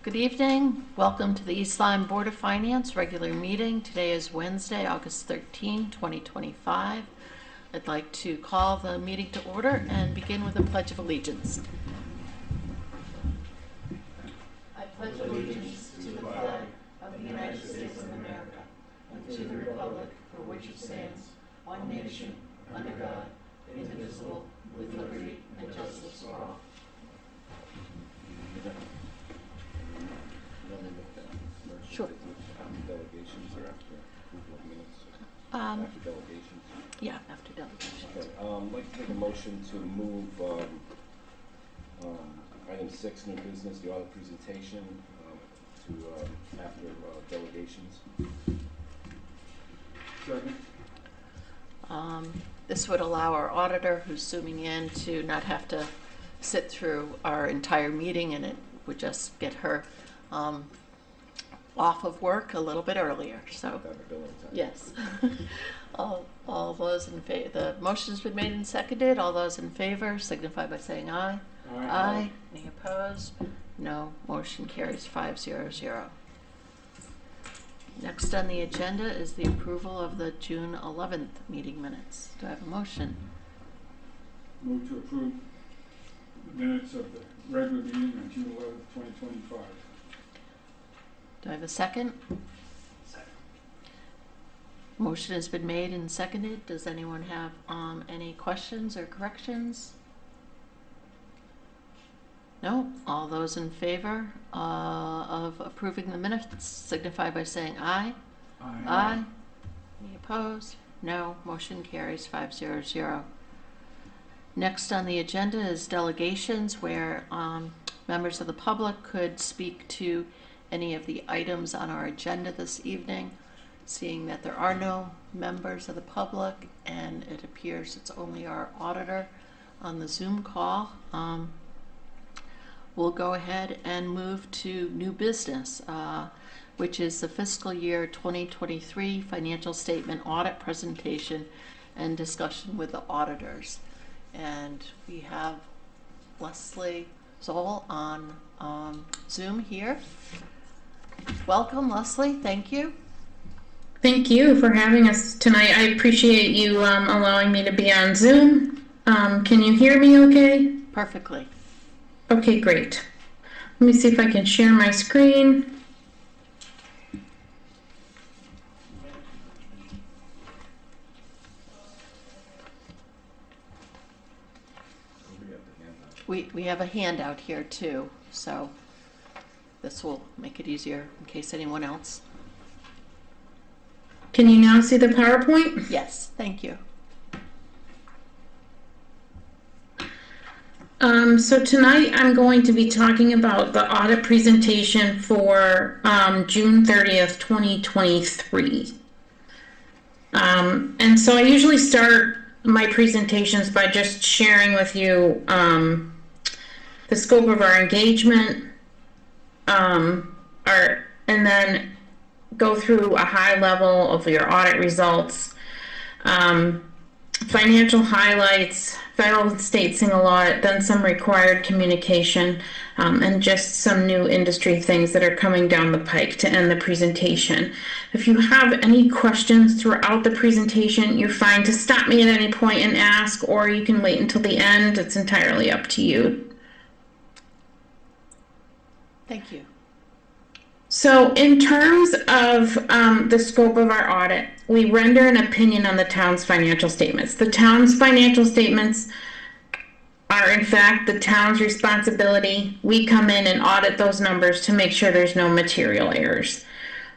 Good evening. Welcome to the East Lyme Board of Finance regular meeting. Today is Wednesday, August 13, 2025. I'd like to call the meeting to order and begin with a Pledge of Allegiance. I pledge allegiance to the flag of the United States of America and to the republic for which it stands, one nation, under God, indivisible, with liberty and justice for all. Sure. Delegations or after approval of minutes? After delegations? Yeah, after delegations. Okay, I'd like to make a motion to move item 6, new business, the audit presentation, to after delegations. Second. This would allow our auditor who's zooming in to not have to sit through our entire meeting, and it would just get her off of work a little bit earlier. So yes. all those in favor, the motion's been made and seconded. All those in favor signify by saying aye. Aye. Any opposed? No. Motion carries 5-0-0. Next on the agenda is the approval of the June 11th meeting minutes. Do I have a motion? Move to approve the minutes of the regular meeting on June 11th, 2025. Do I have a second? Second. Motion has been made and seconded. Does anyone have any questions or corrections? No? All those in favor of approving the minutes signify by saying aye. Aye. Any opposed? No. Motion carries 5-0-0. Next on the agenda is delegations, where members of the public could speak to any of the items on our agenda this evening. Seeing that there are no members of the public and it appears it's only our auditor on the Zoom call, we'll go ahead and move to new business, which is the fiscal year 2023 financial statement audit presentation and discussion with the auditors. And we have Leslie Zoll on Zoom here. Welcome, Leslie. Thank you. Thank you for having us tonight. I appreciate you allowing me to be on Zoom. Can you hear me okay? Perfectly. Okay, great. Let me see if I can share my screen. We have a handout here too, so this will make it easier in case anyone else. Can you now see the PowerPoint? Yes, thank you. So tonight I'm going to be talking about the audit presentation for June 30th, 2023. And so I usually start my presentations by just sharing with you the scope of our engagement, and then go through a high level of your audit results, financial highlights, federal and state single audit, then some required communication, and just some new industry things that are coming down the pike to end the presentation. If you have any questions throughout the presentation, you're fine to stop me at any point and ask, or you can wait until the end. It's entirely up to you. Thank you. So in terms of the scope of our audit, we render an opinion on the town's financial statements. The town's financial statements are in fact the town's responsibility. We come in and audit those numbers to make sure there's no material errors.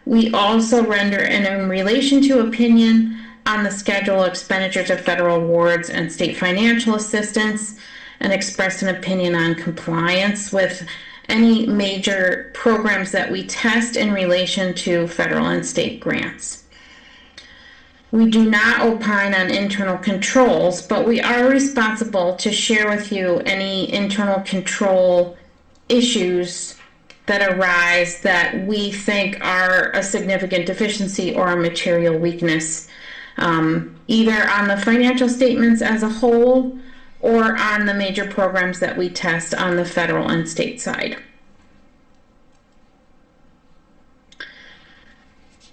We also render in relation to opinion on the schedule of expenditures of federal awards and state financial assistance, and express an opinion on compliance with any major programs that we test in relation to federal and state grants. We do not opine on internal controls, but we are responsible to share with you any internal control issues that arise that we think are a significant deficiency or a material weakness, either on the financial statements as a whole or on the major programs that we test on the federal and state side.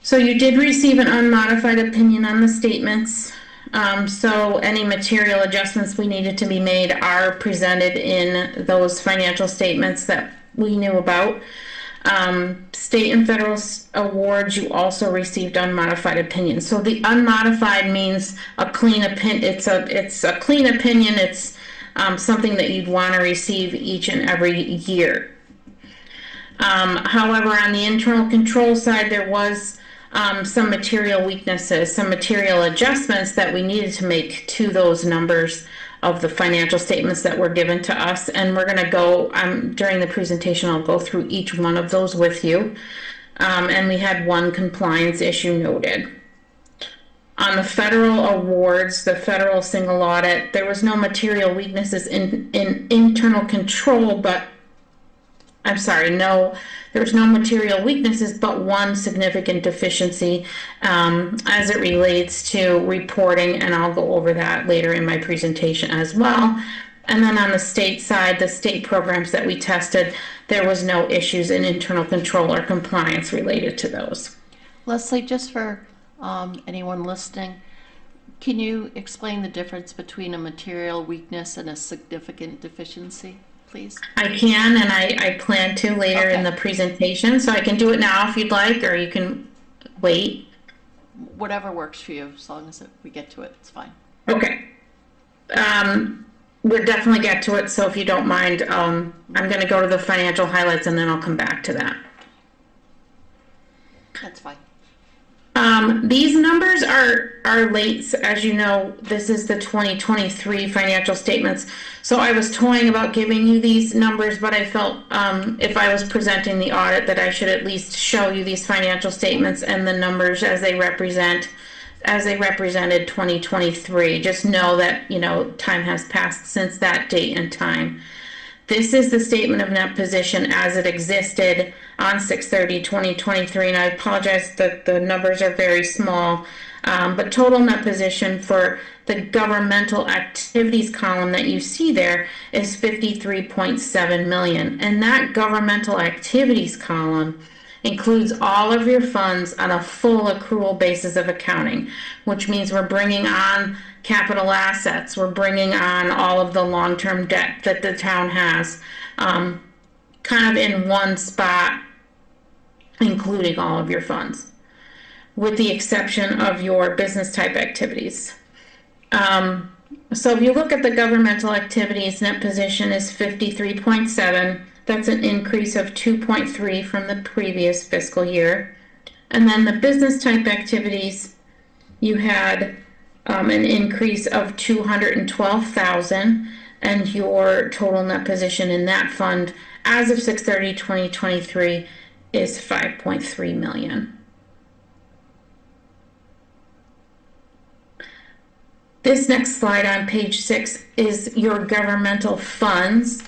So you did receive an unmodified opinion on the statements. So any material adjustments we needed to be made are presented in those financial statements that we knew about. State and federal awards, you also received unmodified opinions. So the unmodified means a clean opinion. It's a clean opinion. It's something that you'd want to receive each and every year. However, on the internal control side, there was some material weaknesses, some material adjustments that we needed to make to those numbers of the financial statements that were given to us. And we're going to go, during the presentation, I'll go through each one of those with you. And we had one compliance issue noted. On the federal awards, the federal single audit, there was no material weaknesses in internal control, but there was no material weaknesses, but one significant deficiency as it relates to reporting, and I'll go over that later in my presentation as well. And then on the state side, the state programs that we tested, there was no issues in internal control or compliance related to those. Leslie, just for anyone listening, can you explain the difference between a material weakness and a significant deficiency, please? I can, and I plan to later in the presentation, so I can do it now if you'd like, or you can wait. Whatever works for you, as long as we get to it, it's fine. Okay. We'll definitely get to it, so if you don't mind, I'm going to go to the financial highlights and then I'll come back to that. That's fine. These numbers are late. As you know, this is the 2023 financial statements. So I was toying about giving you these numbers, but I felt if I was presenting the audit that I should at least show you these financial statements and the numbers as they represented 2023. Just know that, you know, time has passed since that date and time. This is the statement of net position as it existed on 6/30/2023, and I apologize that the numbers are very small, but total net position for the governmental activities column that you see there is $53.7 million, and that governmental activities column includes all of your funds on a full accrual basis of accounting, which means we're bringing on capital assets, we're bringing on all of the long-term debt that the town has, kind of in one spot, including all of your funds, with the exception of your business type activities. So if you look at the governmental activities, net position is 53.7. That's an increase of 2.3 from the previous fiscal year. And then the business type activities, you had an increase of 212,000, and your total net position in that fund as of 6/30/2023 is 5.3 million. This next slide on page 6 is your governmental funds.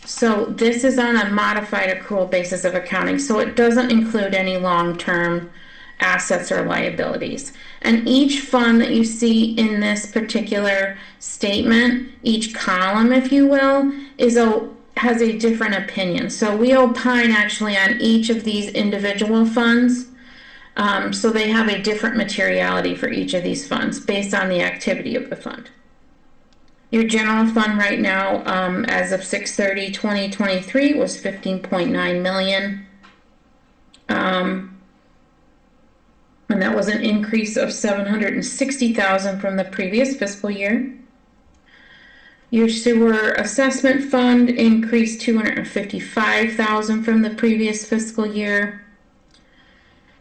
So this is on a modified accrual basis of accounting, so it doesn't include any long-term assets or liabilities. And each fund that you see in this particular statement, each column, if you will, has a different opinion. So we opine actually on each of these individual funds. So they have a different materiality for each of these funds based on the activity of the fund. Your general fund right now, as of 6/30/2023, was $15.9 million. And that was an increase of $760,000 from the previous fiscal year. Your sewer assessment fund increased $255,000 from the previous fiscal year.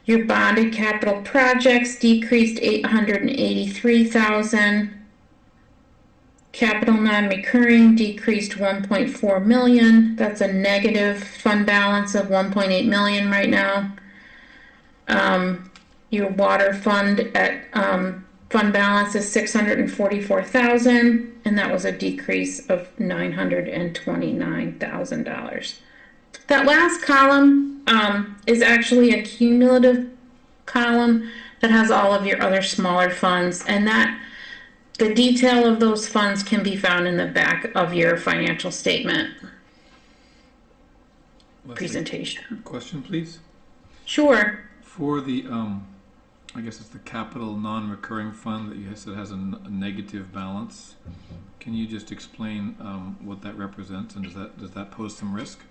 Your bonded capital projects decreased $883,000. Capital non-recurring decreased $1.4 million. That's a negative fund balance of $1.8 million right now. Your water fund at fund balance is $644,000, and that was a decrease of $929,000. That last column is actually a cumulative column that has all of your other smaller funds, and that the detail of those funds can be found in the back of your financial statement Leslie, presentation. question, please. Sure. For the, I guess it's the capital non-recurring fund that you said has a negative balance. Can you just explain what that represents, and does that pose some risk?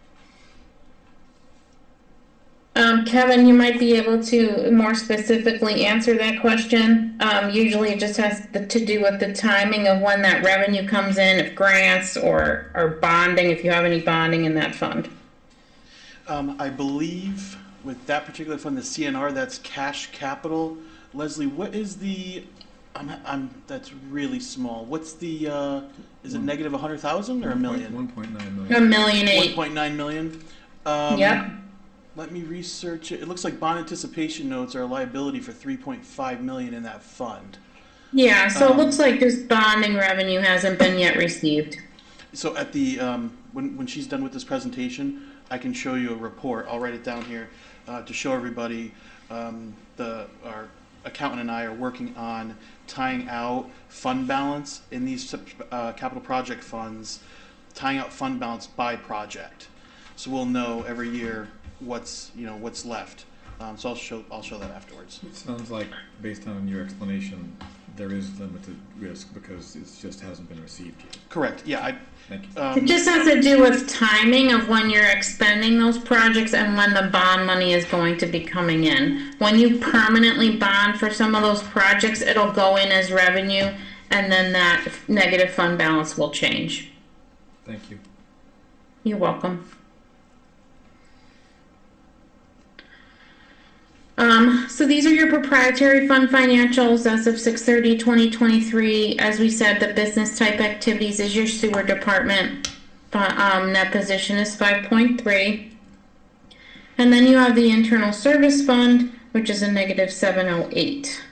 Kevin, you might be able to more specifically answer that question. Usually it just has to do with the timing of when that revenue comes in, if grants or bonding, if you have any bonding in that fund. I believe with that particular fund, the CNR, that's cash capital. Leslie, what is the, that's really small. What's the, is it negative 100,000 or a million? 1.9 million. $1.8 million. 1.9 million. Yep. Let me research it. It looks like bond anticipation notes are a liability for 3.5 million in that fund. Yeah, so it looks like this bonding revenue hasn't been yet received. So at the, when she's done with this presentation, I can show you a report. I'll write it down here to show everybody. Our accountant and I are working on tying out fund balance in these capital project funds, tying out fund balance by project. So we'll know every year what's left. So I'll show that afterwards. It sounds like, based on your explanation, there is limited risk because it just hasn't been received yet. Correct. Yeah. Thank you. It just has to do with timing of when you're expending those projects and when the bond money is going to be coming in. When you permanently bond for some of those projects, it'll go in as revenue, and then that negative fund balance will change. Thank you. You're welcome. So these are your proprietary fund financials as of 6/30/2023. As we said, the business type activities is your sewer department. Net position is 5.3. And then you have the internal service fund, which is a negative 708.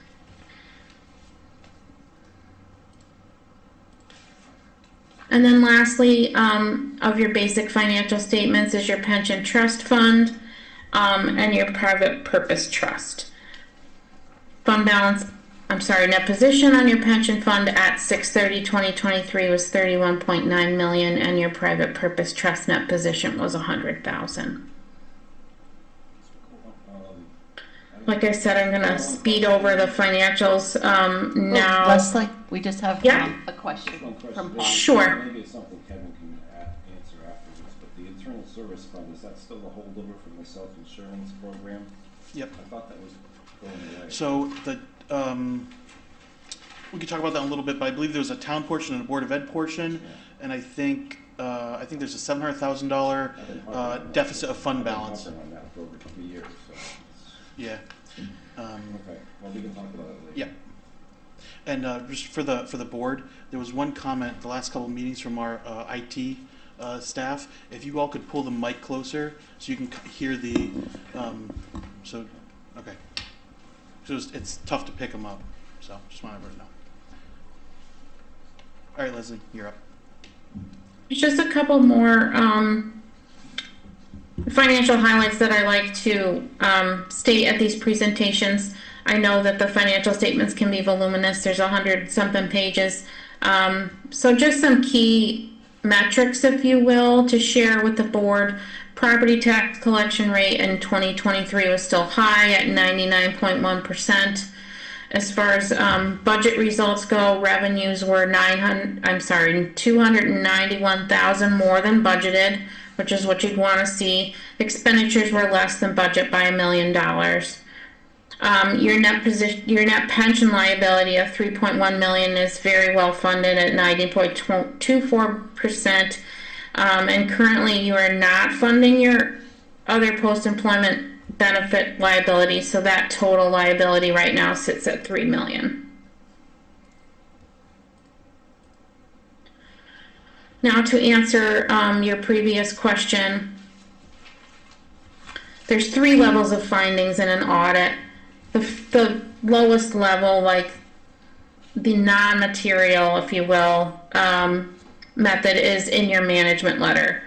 And then lastly, of your basic financial statements is your pension trust fund. And your private purpose trust. Net position on your pension fund at 6/30/2023 was 31.9 million, and your private purpose trust net position was 100,000. Like I said, I'm gonna speed over the financials now. Leslie, we just have Yeah. a question One question. from Paul. Sure. Maybe it's something Kevin can answer afterwards, but the internal service fund, is that still a holdover from the self-insurance program? Yep. I thought that was going away. So we could talk about that in a little bit, but I believe there was a town portion and a Board of Ed portion, Yeah. and I think there's a $700,000 deficit of fund balance. I've been on that for over 2 years, so. Yeah. Okay, well, we can talk about it later. Yeah. And just for the board, there was one comment the last couple of meetings from our IT staff. If you all could pull the mic closer so you can hear the. Okay. So it's tough to pick them up. So just want everyone to know. All right, Leslie, you're up. Just a couple more financial highlights that I like to state at these presentations. I know that the financial statements can be voluminous. There's 100-something pages. So just some key metrics, if you will, to share with the board. Property tax collection rate in 2023 was still high at 99.1%. As far as budget results go, revenues were 291,000 more than budgeted, which is what you'd want to see. Expenditures were less than budget by $1 million. Your net pension liability of 3.1 million is very well funded at 90.24%. And currently you are not funding your other post-employment benefit liability, so that total liability right now sits at 3 million. Now to answer your previous question, there's 3 levels of findings in an audit. The lowest level, like the non-material, if you will, method is in your management letter.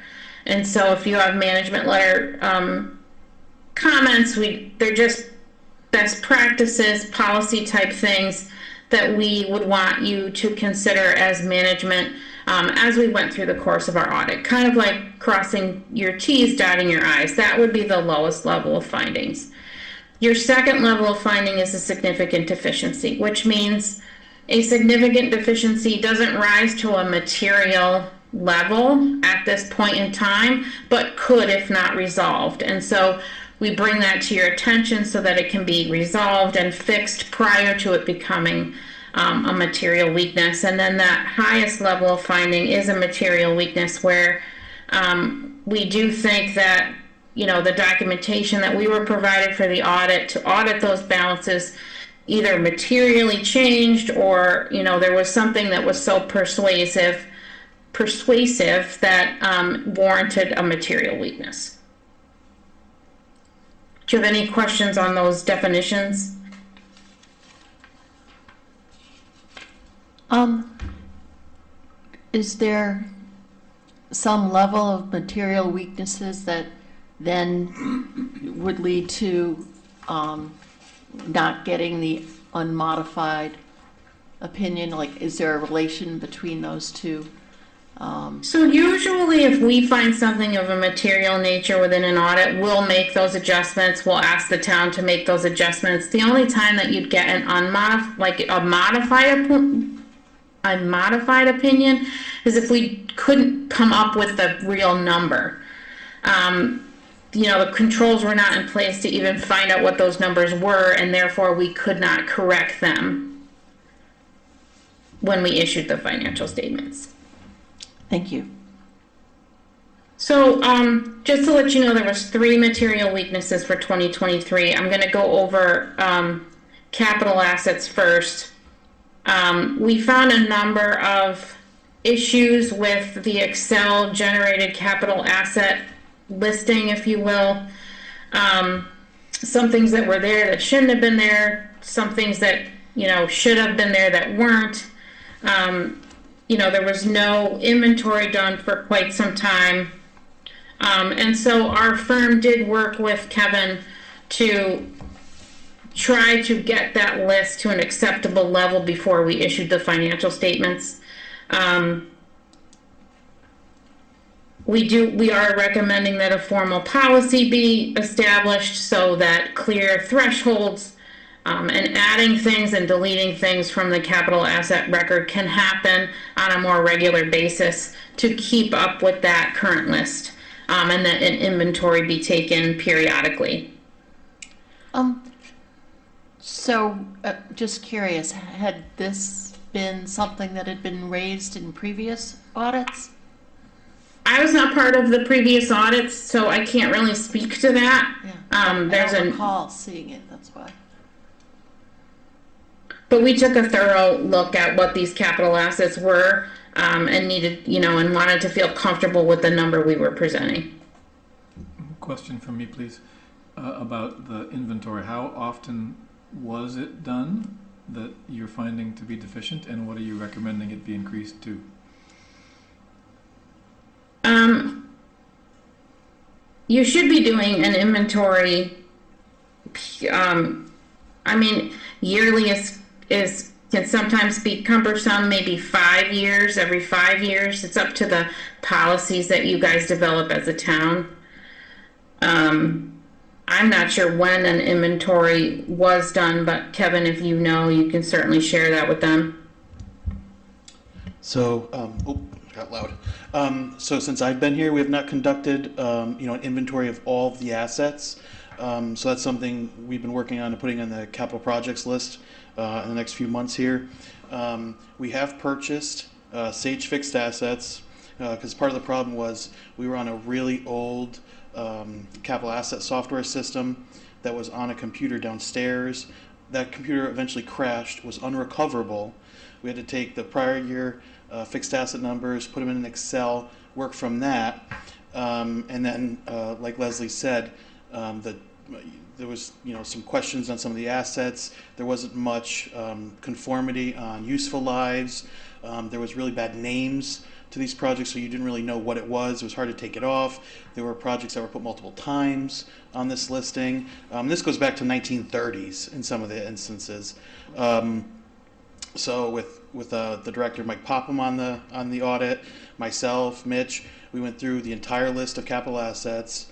And so if you have management letter comments, they're just best practices, policy type things that we would want you to consider as management as we went through the course of our audit. Kind of like crossing your T's, dotting your I's. That would be the lowest level of findings. Your second level of finding is a significant deficiency, which means a significant deficiency doesn't rise to a material level at this point in time, but could if not resolved. And so we bring that to your attention so that it can be resolved and fixed prior to it becoming a material weakness. And then that highest level of finding is a material weakness where we do think that, you know, the documentation that we were provided for the audit to audit those balances either materially changed or, you know, there was something that was so persuasive that warranted a material weakness. Do you have any questions on those definitions? Is there some level of material weaknesses that then would lead to not getting the unmodified opinion? Like, is there a relation between those two? So usually if we find something of a material nature within an audit, we'll make those adjustments. We'll ask the town to make those adjustments. The only time that you'd get an a modified opinion is if we couldn't come up with the real number. You know, the controls were not in place to even find out what those numbers were, and therefore we could not correct them when we issued the financial statements. Thank you. So, just to let you know, there was 3 material weaknesses for 2023. I'm going to go over capital assets first. We found a number of issues with the Excel generated capital asset listing, if you will. Some things that were there that shouldn't have been there, some things that, you know, should have been there that weren't. You know, there was no inventory done for quite some time. And so our firm did work with Kevin to try to get that list to an acceptable level before we issued the financial statements. We are recommending that a formal policy be established so that clear thresholds and adding things and deleting things from the capital asset record can happen on a more regular basis to keep up with that current list, and that an inventory be taken periodically. So, just curious, had this been something that had been raised in previous audits? I was not part of the previous audits, so I can't really speak to that. Yeah. There's I don't recall seeing it, that's why. But we took a thorough look at what these capital assets were, and needed, you know, and wanted to feel comfortable with the number we were presenting. Question from me, please, about the inventory. How often was it done that you're finding to be deficient, and what are you recommending it be increased to? You should be doing an inventory. I mean, yearly is can sometimes be cumbersome. Maybe 5 years, every 5 years. It's up to the policies that you guys develop as a town. I'm not sure when an inventory was done, but Kevin, if you know, you can certainly share that with them. So, got loud. So since I've been here, we have not conducted, you know, an inventory of all of the assets. So that's something we've been working on and putting on the capital projects list in the next few months here. We have purchased Sage fixed assets because part of the problem was we were on a really old capital asset software system that was on a computer downstairs. That computer eventually crashed, was unrecoverable. We had to take the prior year fixed asset numbers, put them in an Excel, work from that, and then, like Leslie said, there was, you know, some questions on some of the assets. There wasn't much conformity on useful lives. There was really bad names to these projects, so you didn't really know what it was. It was hard to take it off. There were projects that were put multiple times on this listing. This goes back to 1930s in some of the instances. So with the director Mike Popham on the audit, myself, Mitch, we went through the entire list of capital assets.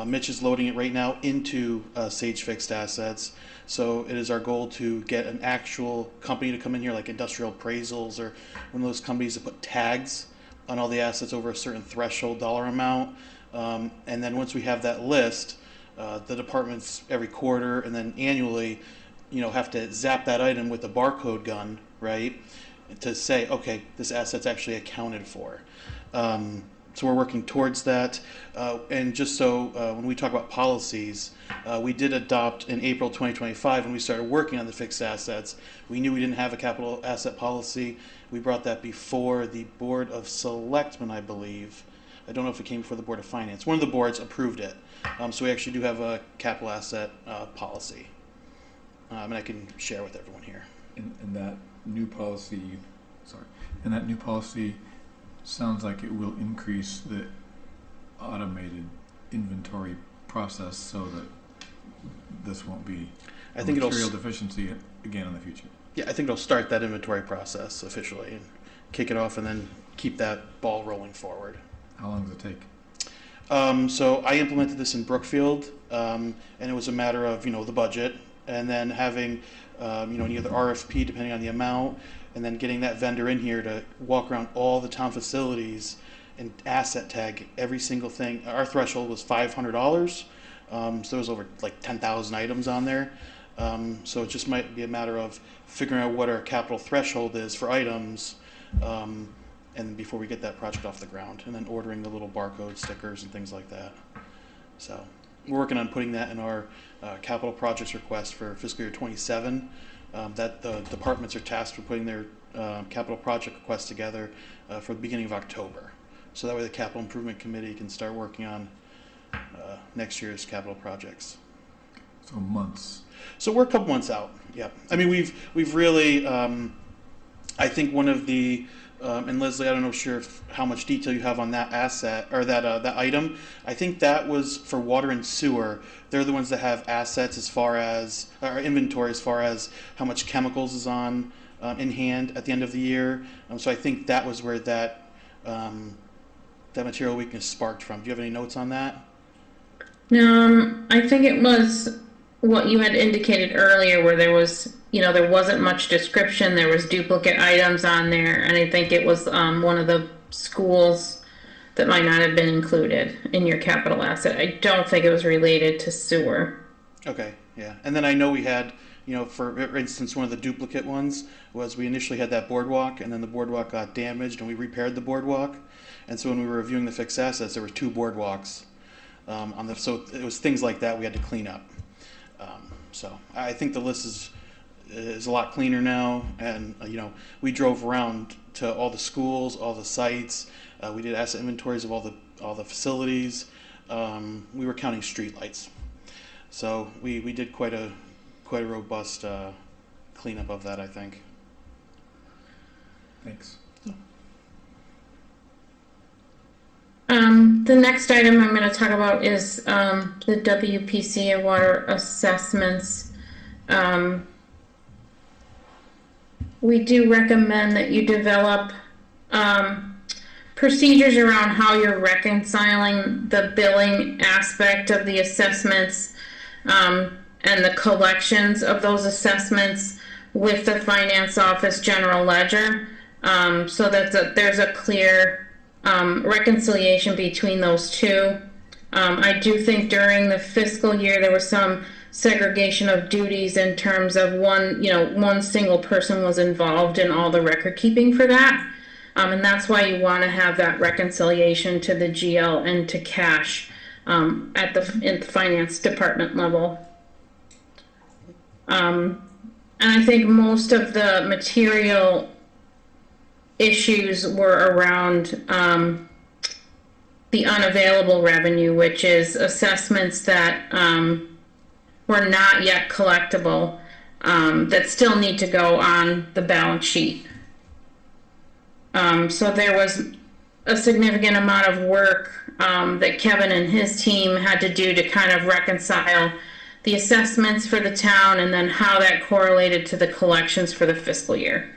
Mitch is loading it right now into Sage Fixed Assets. So it is our goal to get an actual company to come in here, like Industrial Appraisals or one of those companies that put tags on all the assets over a certain threshold dollar amount. And then once we have that list, the departments every quarter and then annually, have to zap that item with a barcode gun, right, to say, okay, this asset's actually accounted for. So we're working towards that. And just so when we talk about policies, we did adopt in April 2025 when we started working on the fixed assets. We knew we didn't have a capital asset policy. We brought that before the Board of Selectmen, I believe. I don't know if it came before the Board of Finance. One of the boards approved it. So we actually do have a capital asset policy. And I can share with everyone here. And that new policy, and that new policy sounds like it will increase the automated inventory process so that this won't be I think material deficiency again in the future. Yeah, I think it'll start that inventory process officially and kick it off and then keep that ball rolling forward. How long does it take? So I implemented this in Brookfield, and it was a matter of, the budget and then having, either RFP depending on the amount, and then getting that vendor in here to walk around all the town facilities and asset tag every single thing. Our threshold was $500, so there was over like 10,000 items on there. So it just might be a matter of figuring out what our capital threshold is for items, and before we get that project off the ground, and then ordering the little barcode stickers and things like that. So we're working on putting that in our capital projects request for fiscal year 27. That the departments are tasked with putting their capital project requests together for the beginning of October. So that way the capital improvement committee can start working on next year's capital projects. So months. So we're a couple months out. Yeah, I mean we've really. I think one of the and Leslie, I don't know how much detail you have on that asset or that item. I think that was for water and sewer. They're the ones that have assets as far as or inventory as far as how much chemicals is on in hand at the end of the year. So I think that was where that material weakness sparked from. Do you have any notes on that? I think it was what you had indicated earlier where there was, there wasn't much description. There was duplicate items on there. And I think it was one of the schools that might not have been included in your capital asset. I don't think it was related to sewer. Okay, yeah. And then I know we had, for instance, one of the duplicate ones was we initially had that boardwalk and then the boardwalk got damaged and we repaired the boardwalk. And so when we were reviewing the fixed assets, there were 2 boardwalks so it was things like that we had to clean up. So I think the list is a lot cleaner now, and we drove around to all the schools, all the sites. We did asset inventories of all the facilities. We were counting streetlights, so we did quite a robust cleanup of that, I think. Thanks. The next item I'm going to talk about is the WPCA water assessments. We do recommend that you develop procedures around how you're reconciling the billing aspect of the assessments and the collections of those assessments with the finance office general ledger, so that there's a clear reconciliation between those two. I do think during the fiscal year there was some segregation of duties in terms of one single person was involved in all the record keeping for that. And that's why you want to have that reconciliation to the GL and to cash in the finance department level. And I think most of the material issues were around the unavailable revenue, which is assessments that were not yet collectible, that still need to go on the balance sheet. So there was a significant amount of work that Kevin and his team had to do to kind of reconcile the assessments for the town and then how that correlated to the collections for the fiscal year.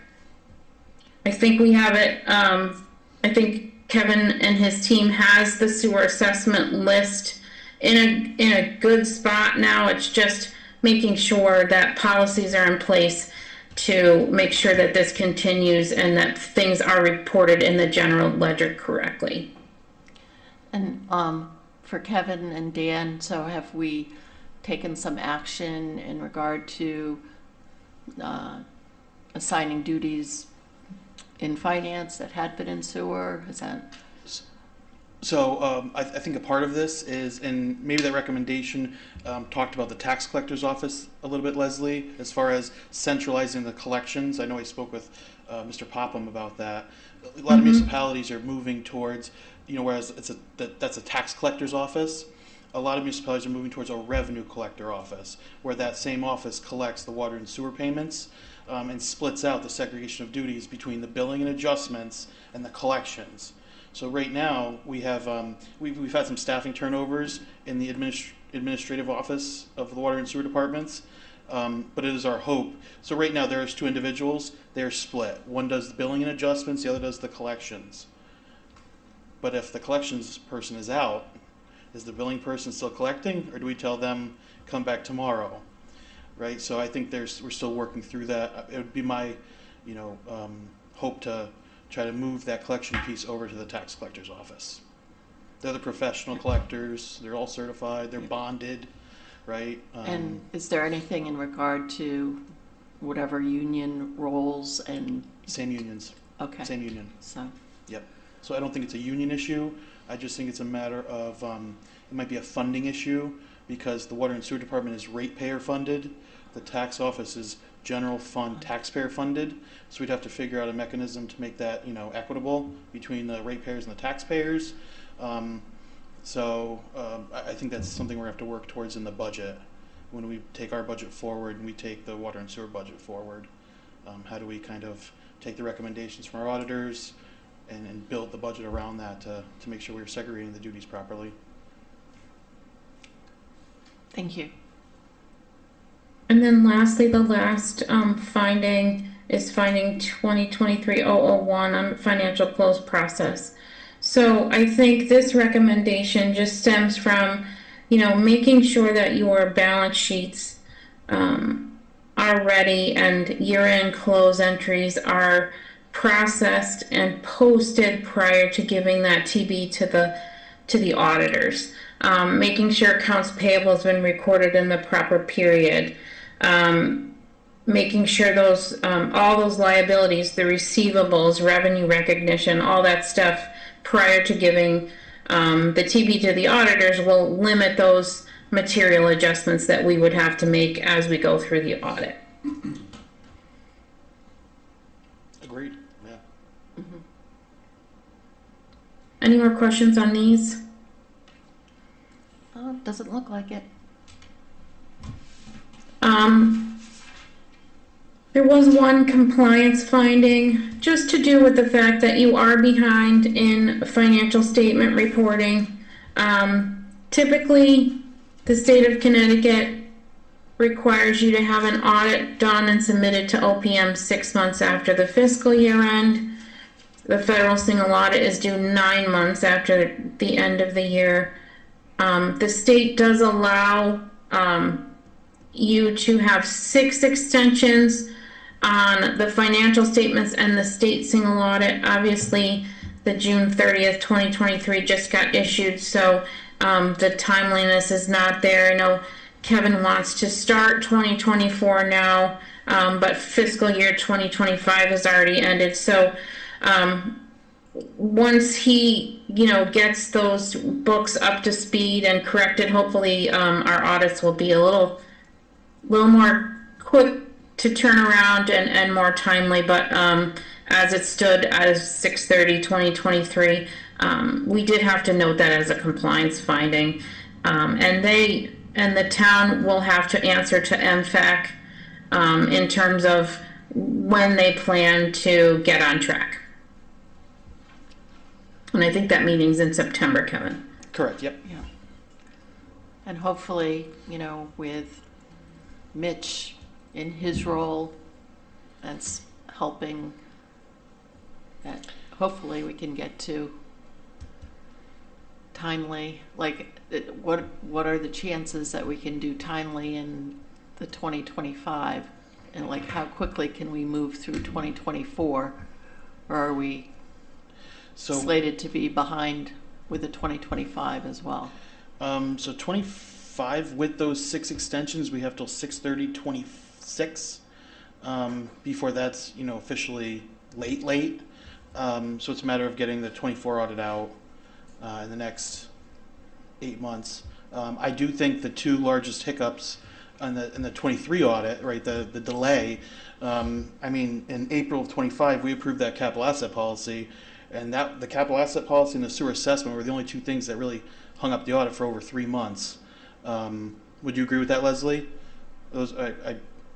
I think we have it. I think Kevin and his team has the sewer assessment list in a good spot now. It's just making sure that policies are in place to make sure that this continues and that things are reported in the general ledger correctly. And for Kevin and Dan, so have we taken some action in regard to assigning duties in finance that had been in sewer? Is that? So I think a part of this is, and maybe that recommendation talked about the tax collector's office a little bit, Leslie, as far as centralizing the collections. I know I spoke with Mr. Popham about that. A lot of municipalities are moving towards, whereas that's a tax collector's office. A lot of municipalities are moving towards a revenue collector office, where that same office collects the water and sewer payments and splits out the segregation of duties between the billing and adjustments and the collections. So right now we have we've had some staffing turnovers in the administrative office of the water and sewer departments, but it is our hope. So right now there's 2 individuals. They're split. One does the billing and adjustments. The other does the collections. But if the collections person is out, is the billing person still collecting, or do we tell them come back tomorrow? Right. So I think we're still working through that. It would be my hope to try to move that collection piece over to the tax collector's office. They're the professional collectors. They're all certified. They're bonded, right? And is there anything in regard to whatever union roles and? Same unions. Okay. Same union. So. Yep. So I don't think it's a union issue. I just think it's a matter of, it might be a funding issue because the water and sewer department is ratepayer funded. The tax office is general fund taxpayer funded. So we'd have to figure out a mechanism to make that, equitable between the ratepayers and the taxpayers. I think that's something we're going to have to work towards in the budget. When we take our budget forward and we take the water and sewer budget forward, how do we kind of take the recommendations from our auditors and build the budget around that to make sure we're segregating the duties properly? Thank you. And then lastly, the last finding is finding 2023-001 on financial close process. So I think this recommendation just stems from, making sure that your balance sheets are ready and year-end close entries are processed and posted prior to giving that TB to the auditors. Making sure accounts payable has been recorded in the proper period. Making sure those all those liabilities, the receivables, revenue recognition, all that stuff prior to giving the TB to the auditors will limit those material adjustments that we would have to make as we go through the audit. Agreed. Yeah. Mm-hmm. Any more questions on these? Oh, doesn't look like it. There was one compliance finding just to do with the fact that you are behind in financial statement reporting. Typically, the state of Connecticut requires you to have an audit done and submitted to OPM 6 months after the fiscal year end. The federal single audit is due 9 months after the end of the year. The state does allow you to have 6 extensions on the financial statements and the state single audit. Obviously, the June 30th, 2023 just got issued, so the timeliness is not there. I know Kevin wants to start 2024 now, but fiscal year 2025 has already ended. So once he, gets those books up to speed and corrected, hopefully our audits will be a little more quick to turn around and more timely. But as it stood as 6/30/2023, we did have to note that as a compliance finding, and the town will have to answer to MFAC in terms of when they plan to get on track. And I think that meeting's in September, Kevin. Correct. Yep. Yeah. And hopefully, with Mitch in his role, that's helping, that hopefully we can get to timely? Like, what are the chances that we can do timely in the 2025? And like, how quickly can we move through 2024? Or are we So, slated to be behind with the 2025 as well? so 25 with those 6 extensions, we have till 6/30/26. Before that's, officially late. So it's a matter of getting the 24 audit out in the next 8 months. I do think the 2 largest hiccups in the 23 audit, right, the delay. In April of 25, we approved that capital asset policy, and that the capital asset policy and the sewer assessment were the only 2 things that really hung up the audit for over 3 months. Would you agree with that, Leslie? Those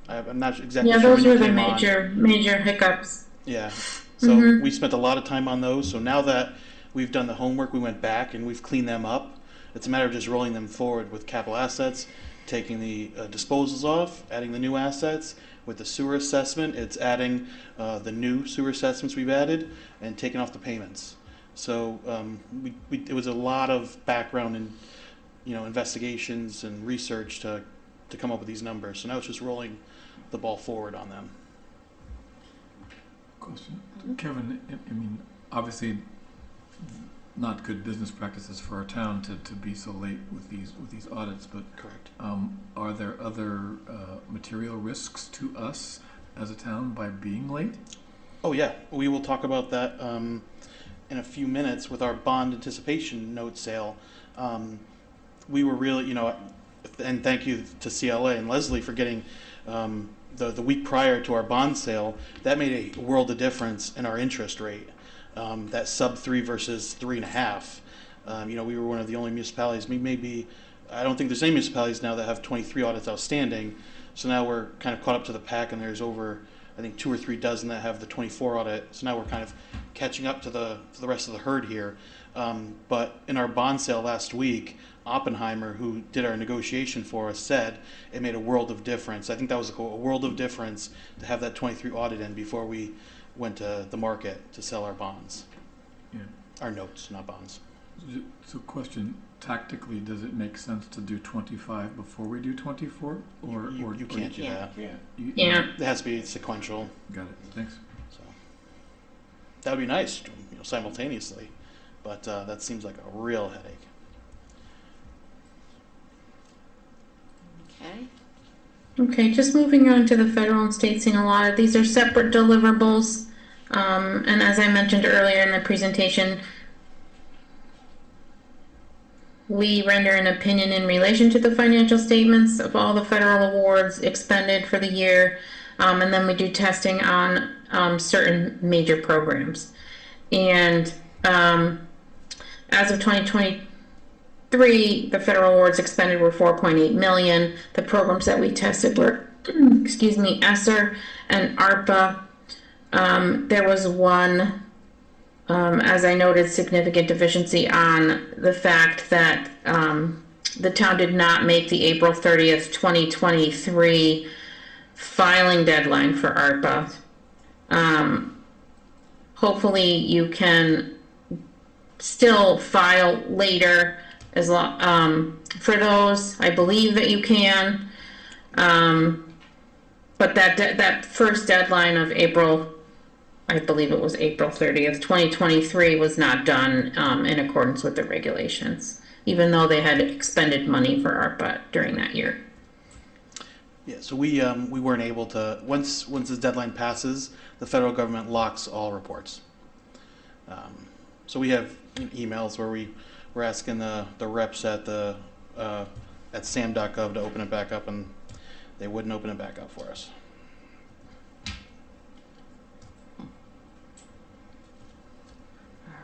I'm not exactly Yeah, sure those when were you the came on. major hiccups. Yeah. So we spent a lot of time on those. So now that we've done the homework, we went back and we've cleaned them up. It's a matter of just rolling them forward with capital assets, taking the disposals off, adding the new assets. With the sewer assessment, it's adding the new sewer assessments we've added and taking off the payments. So it was a lot of background and investigations and research to come up with these numbers. So now it's just rolling the ball forward on them. Question, Kevin. I mean, obviously, not good business practices for our town to be so late with these audits. But Correct. are there other material risks to us as a town by being late? Oh yeah, we will talk about that in a few minutes with our bond anticipation note sale. We were really, and thank you to CLA and Leslie for getting the week prior to our bond sale. That made a world of difference in our interest rate. That sub 3 versus 3.5. We were one of the only municipalities. I don't think there's any municipalities now that have 23 audits outstanding. So now we're kind of caught up to the pack, and there's over, I think, 2 or 3 dozen that have the 24 audit. So now we're kind of catching up to the rest of the herd here. But in our bond sale last week, Oppenheimer, who did our negotiation for us, said it made a world of difference. I think that was a world of difference to have that 23 audit in before we went to the market to sell our bonds. Yeah. Our notes, not bonds. So, question: tactically, does it make sense to do 25 before we do 24, or You can't do can't. that. Yeah. Yeah. It has to be sequential. Got it. Thanks. So that would be nice, simultaneously, but that seems like a real headache. Okay. Okay, just moving on to the federal and state single audit. These are separate deliverables. And as I mentioned earlier in the presentation, we render an opinion in relation to the financial statements of all the federal awards expended for the year. And then we do testing on certain major programs. And as of 2023, the federal awards expended were $4.8 million. The programs that we tested were, ESSER and ARPA. There was one, as I noted, significant deficiency on the fact that the town did not make the April 30th, 2023 filing deadline for ARPA. Hopefully you can still file later as long for those. I believe that you can, but that first deadline of April, I believe it was April 30th, 2023, was not done in accordance with the regulations, even though they had expended money for ARPA during that year. Yeah, so we weren't able to, once this deadline passes, the federal government locks all reports. So we have emails where we're asking the reps at sam.gov to open it back up, and they wouldn't open it back up for us.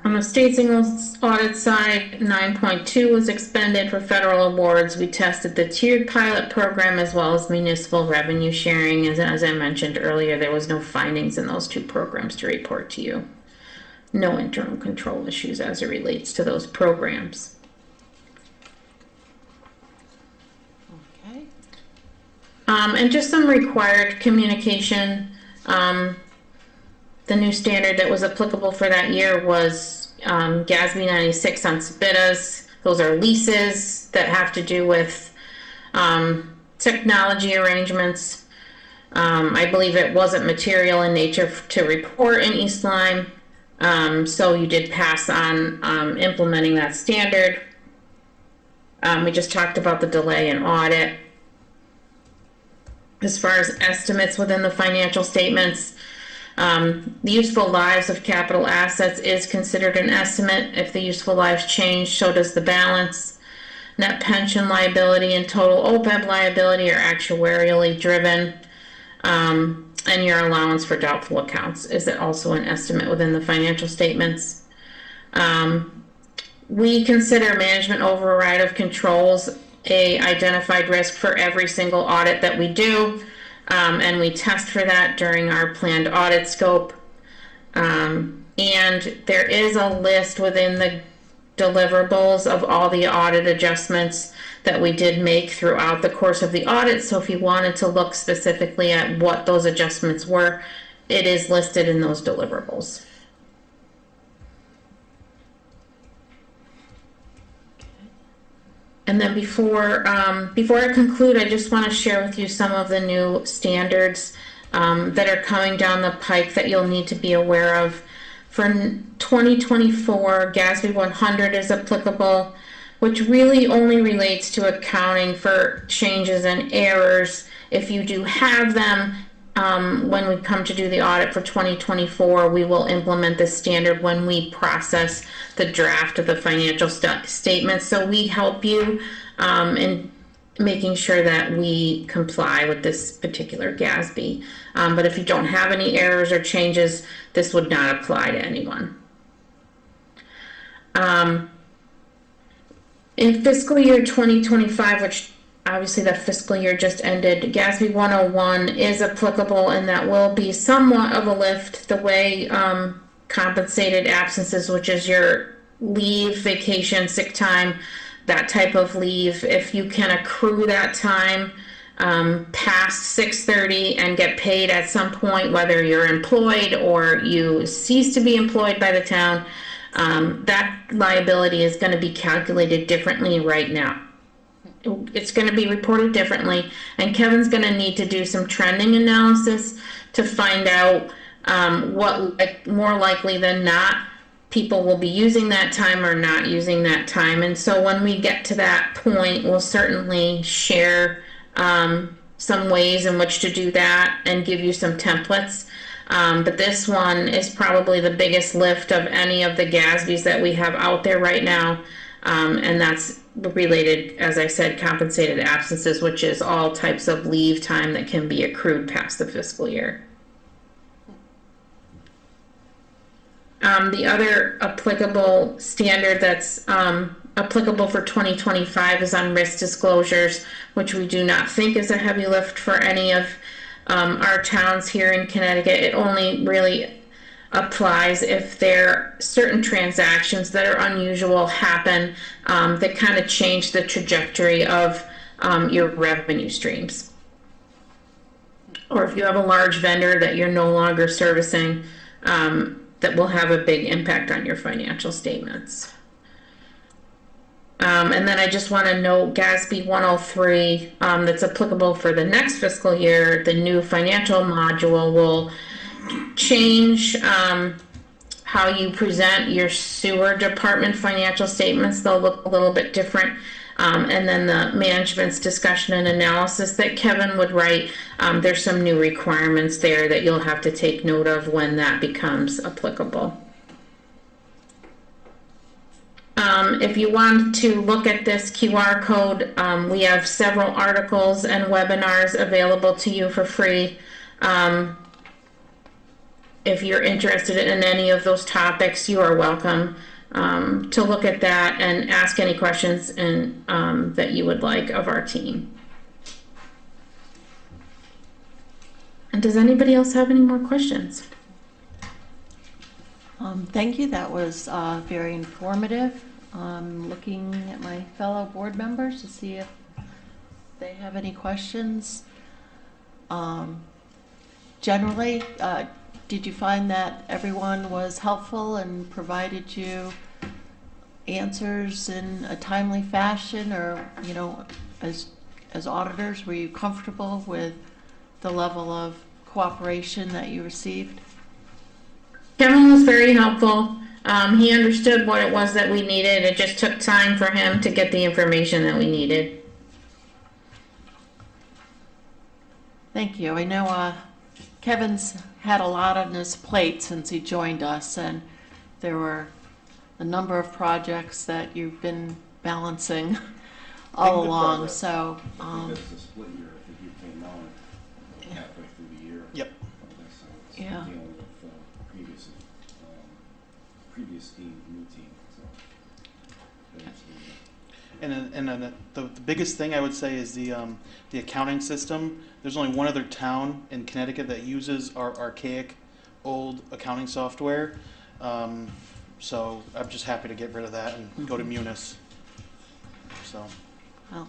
On the state single audit side, 9.2 was expended for federal awards. We tested the tiered pilot program as well as municipal revenue sharing. As I mentioned earlier, there was no findings in those 2 programs to report to you. No internal control issues as it relates to those programs. Okay. And just some required communication. The new standard that was applicable for that year was GASB 96 on SBITAs. Those are leases that have to do with technology arrangements. I believe it wasn't material in nature to report in East Lyme, so you did pass on implementing that standard. We just talked about the delay in audit. As far as estimates within the financial statements, the useful lives of capital assets is considered an estimate. If the useful lives change, so does the balance. Net pension liability and total OPEB liability are actuarially driven. And your allowance for doubtful accounts is also an estimate within the financial statements. We consider management override of controls a identified risk for every single audit that we do, and we test for that during our planned audit scope. And there is a list within the deliverables of all the audit adjustments that we did make throughout the course of the audit. So if you wanted to look specifically at what those adjustments were, it is listed in those deliverables. And then before I conclude, I just want to share with you some of the new standards that are coming down the pike that you'll need to be aware of. For 2024, GASB 100 is applicable, which really only relates to accounting for changes and errors. If you do have them, when we come to do the audit for 2024, we will implement this standard when we process the draft of the financial statements. So we help you in making sure that we comply with this particular GASB. But if you don't have any errors or changes, this would not apply to anyone. In fiscal year 2025, which obviously the fiscal year just ended, GASB 101 is applicable, and that will be somewhat of a lift the way compensated absences, which is your leave, vacation, sick time, that type of leave. If you can accrue that time past 6:30 and get paid at some point, whether you're employed or you cease to be employed by the town, that liability is going to be calculated differently right now. It's going to be reported differently, and Kevin's going to need to do some trending analysis to find out what, more likely than not, people will be using that time or not using that time. And so when we get to that point, we'll certainly share some ways in which to do that and give you some templates. But this one is probably the biggest lift of any of the GASBs that we have out there right now. And that's related, as I said, compensated absences, which is all types of leave time that can be accrued past the fiscal year. The other applicable standard that's applicable for 2025 is on risk disclosures, which we do not think is a heavy lift for any of our towns here in Connecticut. It only really applies if there are certain transactions that are unusual happen that kind of change the trajectory of your revenue streams. Or if you have a large vendor that you're no longer servicing, that will have a big impact on your financial statements. And then I just want to note GASB 103 that's applicable for the next fiscal year. The new financial module will change how you present your sewer department financial statements. They'll look a little bit different. And then the management's discussion and analysis that Kevin would write, there's some new requirements there that you'll have to take note of when that becomes applicable. If you want to look at this QR code, we have several articles and webinars available to you for free. If you're interested in any of those topics, you are welcome to look at that and ask any questions that you would like of our team. And does anybody else have any more questions? Thank you. That was very informative. I'm looking at my fellow board members to see if they have any questions. Generally, did you find that everyone was helpful and provided you answers in a timely fashion, or, you know, as auditors, were you comfortable with the level of cooperation that you received? Kevin was very helpful. He understood what it was that we needed. It just took time for him to get the information that we needed. Thank you. I know Kevin's had a lot on his plate since he joined us, and there were a number of projects that you've been balancing all good along. progress. So, I think that's the split year. I think you came on halfway through the year. Yep. So it's Yeah. dealing with previous team, new team. So thanks to And then the biggest thing I would say is the accounting system. There's only one other town in Connecticut that uses our archaic old accounting software. So I'm just happy to get rid of that and go to Munis. So well,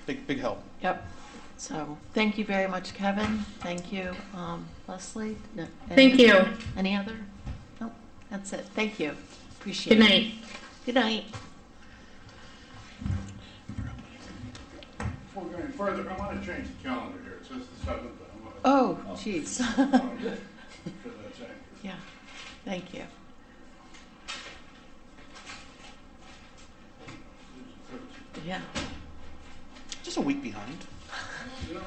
big help. yep. So, thank you very much, Kevin. Thank you, Leslie. No, Thank you. Any other? Nope, that's it. Thank you. Appreciate Good it. night. Good night. Before we go any further, I want to change the calendar here. It says the 7th. Oh, jeez. Sure that's accurate. Yeah, thank you. Yeah. Just a week behind. Yeah.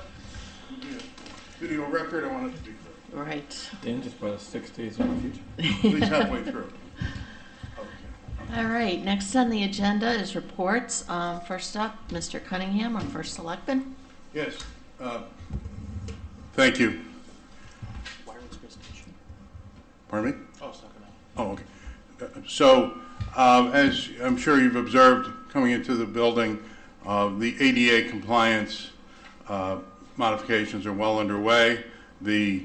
Video record, I want it to be correct. Right. Dan just brought us 6 days in the future. At least halfway through. Okay. All right, next on the agenda is reports. First up, Mr. Cunningham, our first selectman. Yes. Thank you. Wireless presentation. Pardon me? Oh, it's not gonna. Oh, okay. So, as I'm sure you've observed coming into the building, the ADA compliance modifications are well underway. The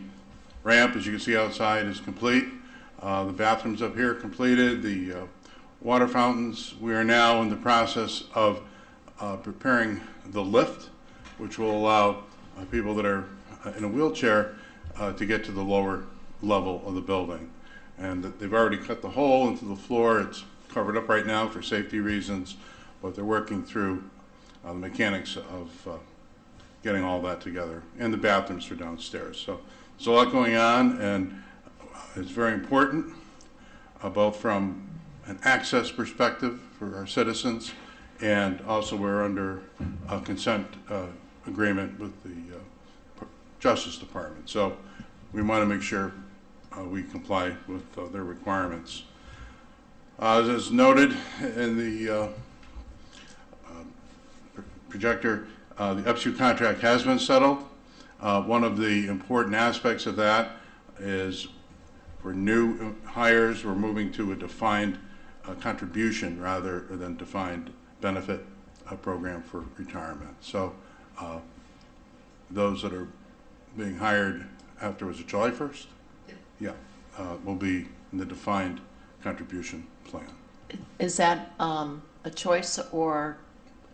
ramp, as you can see outside, is complete. The bathrooms up here are completed. The water fountains, we are now in the process of preparing the lift, which will allow people that are in a wheelchair to get to the lower level of the building. And they've already cut the hole into the floor. It's covered up right now for safety reasons, but they're working through the mechanics of getting all that together, and the bathrooms are downstairs. So there's a lot going on, and it's very important, both from an access perspective for our citizens, and also we're under a consent agreement with the Justice Department. So we want to make sure we comply with their requirements. As noted in the projector, the UPSU contract has been settled. One of the important aspects of that is for new hires, we're moving to a defined contribution rather than defined benefit program for retirement. So those that are being hired after, was it July 1st? Yeah, will be in the defined contribution plan. Is that a choice or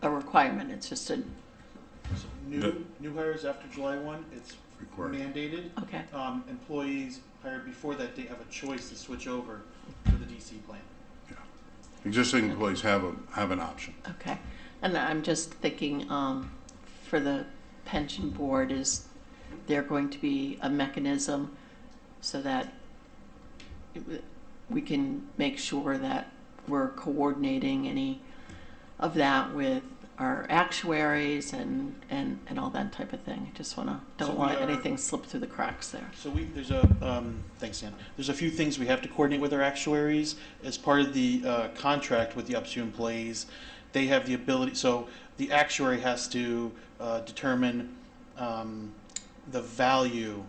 a requirement? It's just a, So new hires after July 1, it's Required. mandated. okay, Employees hired before that date have a choice to switch over to the DC plan. Existing employees have an option. okay. And I'm just thinking, for the pension board, is there going to be a mechanism so that we can make sure that we're coordinating any of that with our actuaries and all that type of thing? I just don't want anything slip through the cracks there. So there's thanks, Dan. There's a few things we have to coordinate with our actuaries as part of the contract with the UPSU employees. They have the ability, so the actuary has to determine the value,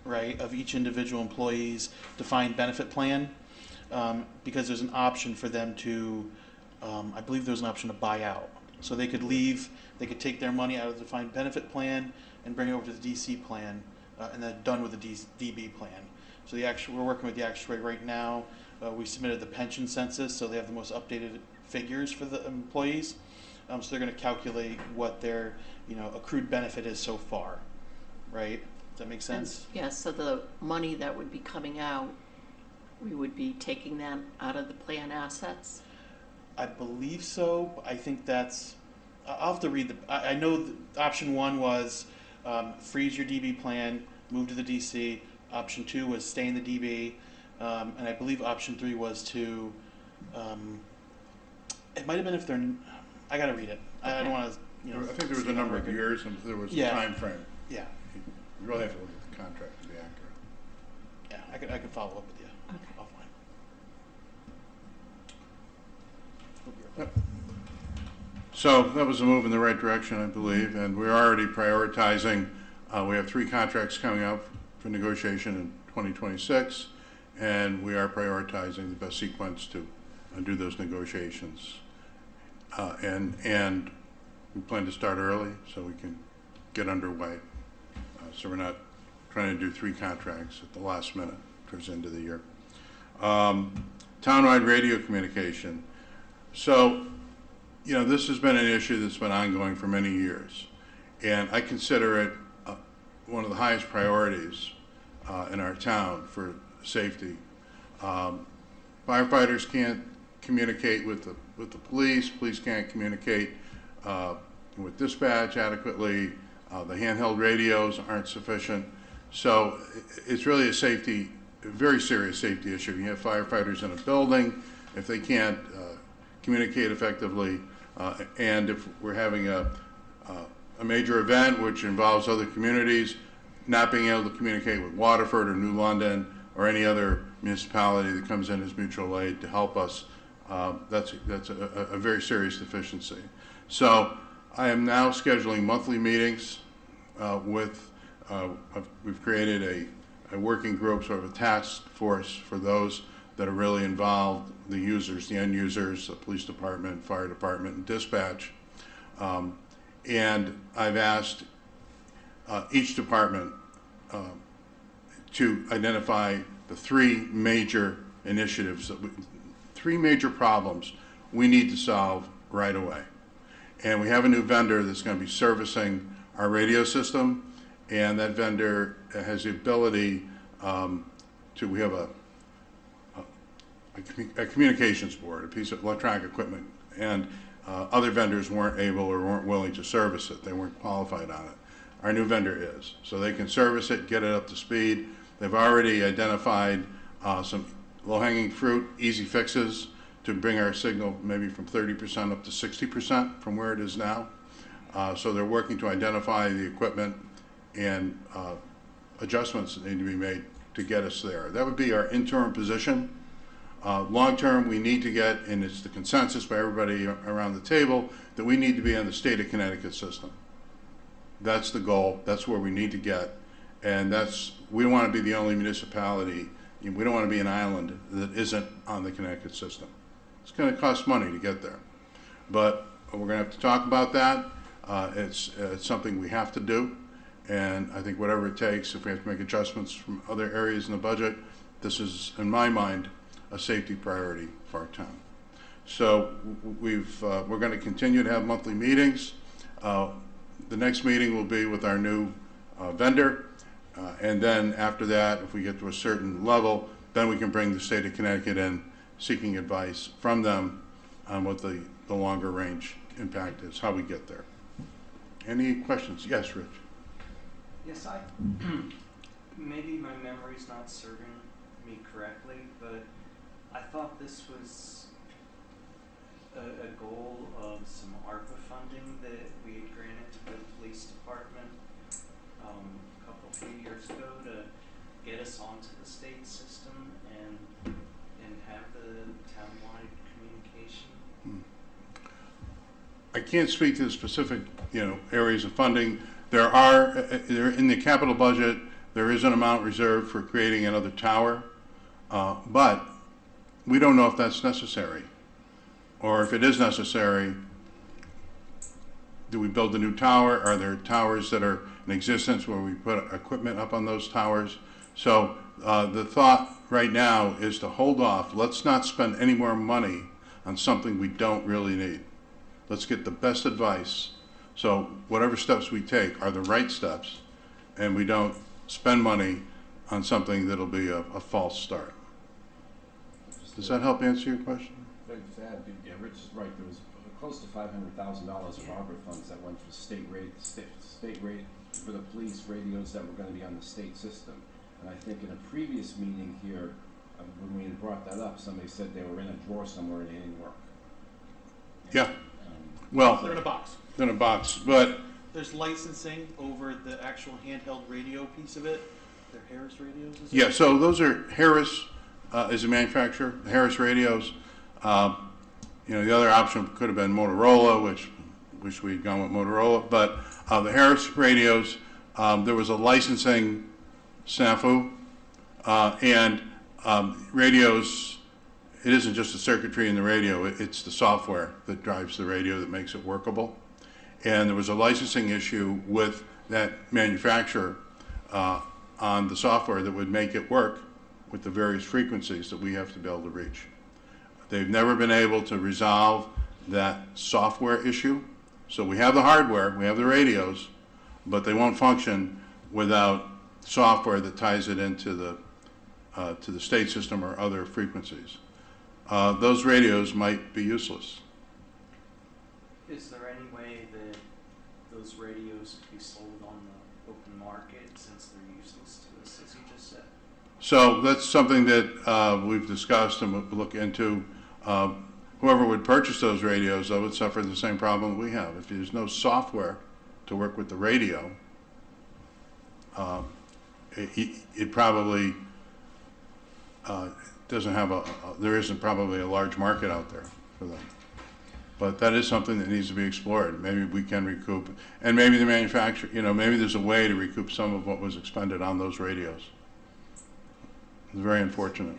right, of each individual employee's defined benefit plan, because there's an option for them to, I believe there's an option to buy out. So they could leave, they could take their money out of the defined benefit plan and bring it over to the DC plan, and then done with the DB plan. So we're working with the actuary right now. We submitted the pension census, so they have the most updated figures for the employees. So they're going to calculate what their accrued benefit is so far, right? Does that make sense? Yes, so the money that would be coming out, we would be taking that out of the plan assets? I believe so. But I think that's. I'll have to read the. I know option 1 was freeze your DB plan, move to the DC. Option 2 was stay in the DB, and I believe option 3 was to. It might have been if they're. I gotta read it. I don't want to. I think there was a number of years and there was a Yeah. time frame. Yeah, You really have to look at the contract to be accurate. yeah. I could follow up with you Okay. offline. So that was a move in the right direction, I believe, and we're already prioritizing. We have 3 contracts coming up for negotiation in 2026, and we are prioritizing the best sequence to do those negotiations. And we plan to start early so we can get underway. So we're not trying to do 3 contracts at the last minute towards the end of the year. Townwide radio communication. So, this has been an issue that's been ongoing for many years, and I consider it one of the highest priorities in our town for safety. Firefighters can't communicate with the police. Police can't communicate with dispatch adequately. The handheld radios aren't sufficient. So it's really a very serious safety issue. You have firefighters in a building, if they can't communicate effectively, and if we're having a major event which involves other communities, not being able to communicate with Waterford or New London or any other municipality that comes in as mutual aid to help us, that's a very serious deficiency. So I am now scheduling monthly meetings we've created a working group, sort of a task force for those that are really involved, the users, the end users, the police department, fire department, and dispatch. And I've asked each department to identify the 3 major initiatives, 3 major problems we need to solve right away. And we have a new vendor that's going to be servicing our radio system, and that vendor has the ability we have a communications board, a piece of electronic equipment, and other vendors weren't able or weren't willing to service it. They weren't qualified on it. Our new vendor is. So they can service it, get it up to speed. They've already identified some low-hanging fruit, easy fixes to bring our signal maybe from 30% up to 60% from where it is now. So they're working to identify the equipment and adjustments that need to be made to get us there. That would be our interim position. Long term, we need to get, and it's the consensus by everybody around the table, that we need to be on the state of Connecticut system. That's the goal. That's where we need to get. And we want to be the only municipality. We don't want to be an island that isn't on the Connecticut system. It's going to cost money to get there. But we're going to have to talk about that. It's something we have to do. And I think whatever it takes, if we have to make adjustments from other areas in the budget, this is, in my mind, a safety priority for our town. So we're going to continue to have monthly meetings. The next meeting will be with our new vendor. And then after that, if we get to a certain level, then we can bring the state of Connecticut in, seeking advice from them on what the longer range impact is, how we get there. Any questions? Yes, Rich. Yes, maybe my memory's not serving me correctly, but I thought this was a goal of some ARPA funding that we had granted to the police department a few years ago to get us onto the state system and have the townwide communication. I can't speak to the specific, areas of funding. There are, in the capital budget, there is an amount reserved for creating another tower, but we don't know if that's necessary. Or if it is necessary, do we build a new tower? Are there towers that are in existence where we put equipment up on those towers? So the thought right now is to hold off. Let's not spend any more money on something we don't really need. Let's get the best advice. So whatever steps we take are the right steps, and we don't spend money on something that'll be a false start. Does that help answer your question? I just add, yeah, Rich is right, there was close to $500,000 of ARPA funds that went for state rate, for the police radios that were gonna be on the state system. And I think in a previous meeting here, when we had brought that up, somebody said they were in a drawer somewhere and they didn't work. Yeah, well, They're in a box. in a box, but There's licensing over the actual handheld radio piece of it. They're Harris radios, is it? yeah, so those are Harris is a manufacturer, Harris radios. You know, the other option could have been Motorola, which wish we'd gone with Motorola, but the Harris radios, there was a licensing snafu, and radios, it isn't just the circuitry in the radio, it's the software that drives the radio that makes it workable. And there was a licensing issue with that manufacturer on the software that would make it work with the various frequencies that we have to be able to reach. They've never been able to resolve that software issue. So we have the hardware, we have the radios, but they won't function without software that ties it into the state system or other frequencies. Those radios might be useless. Is there any way that those radios could be sold on the open market since they're useless to us, as you just said? So that's something that we've discussed and we'll look into. Whoever would purchase those radios, though, would suffer the same problem we have. If there's no software to work with the radio, it probably doesn't have there isn't probably a large market out there for them. But that is something that needs to be explored. Maybe we can recoup, and maybe the manufacturer, you know, maybe there's a way to recoup some of what was expended on those radios. It's very unfortunate.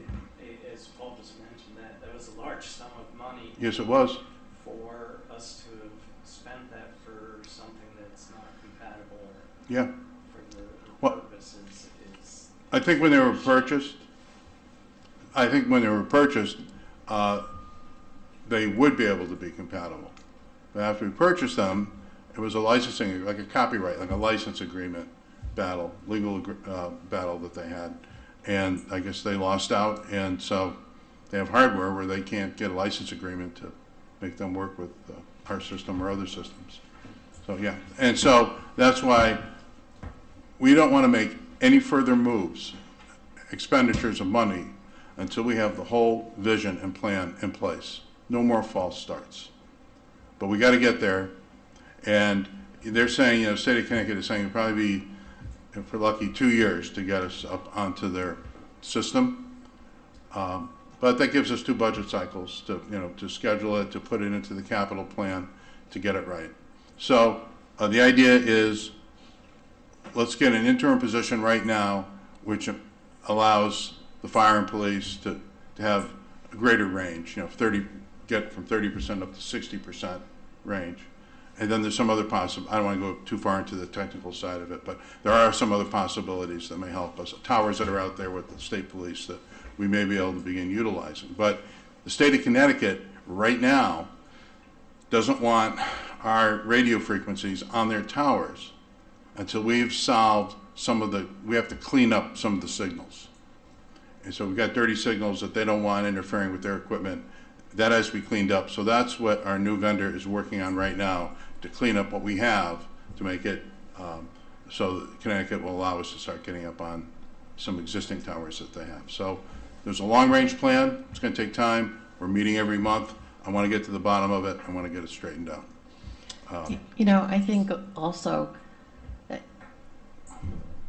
As Paul just mentioned, that was a large sum of money. Yes, it was. For us to have spent that for something that's not compatible or Yeah. for the Well, purposes is. I think when they were purchased, they would be able to be compatible. But after we purchased them, it was a licensing, like a copyright, like a license agreement legal battle that they had. And I guess they lost out, and so they have hardware where they can't get a license agreement to make them work with our system or other systems. So, yeah. And so that's why we don't want to make any further moves, expenditures of money, until we have the whole vision and plan in place. No more false starts. But we got to get there. And they're saying, you know, State of Connecticut is saying it'll probably be, if we're lucky, 2 years to get us up onto their system. But that gives us 2 budget cycles to, you know, to schedule it, to put it into the capital plan, to get it right. So the idea is, let's get an interim position right now, which allows the fire and police to have a greater range, you know, get from 30% up to 60% range. And then there's some other I don't want to go too far into the technical side of it, but there are some other possibilities that may help us. Towers that are out there with the state police that we may be able to begin utilizing. But the state of Connecticut right now doesn't want our radio frequencies on their towers until we've solved we have to clean up some of the signals. And so we've got dirty signals that they don't want interfering with their equipment. That has to be cleaned up. So that's what our new vendor is working on right now, to clean up what we have to make it so that Connecticut will allow us to start getting up on some existing towers that they have. So there's a long-range plan. It's going to take time. We're meeting every month. I want to get to the bottom of it. I want to get it straightened out. You know, I think also that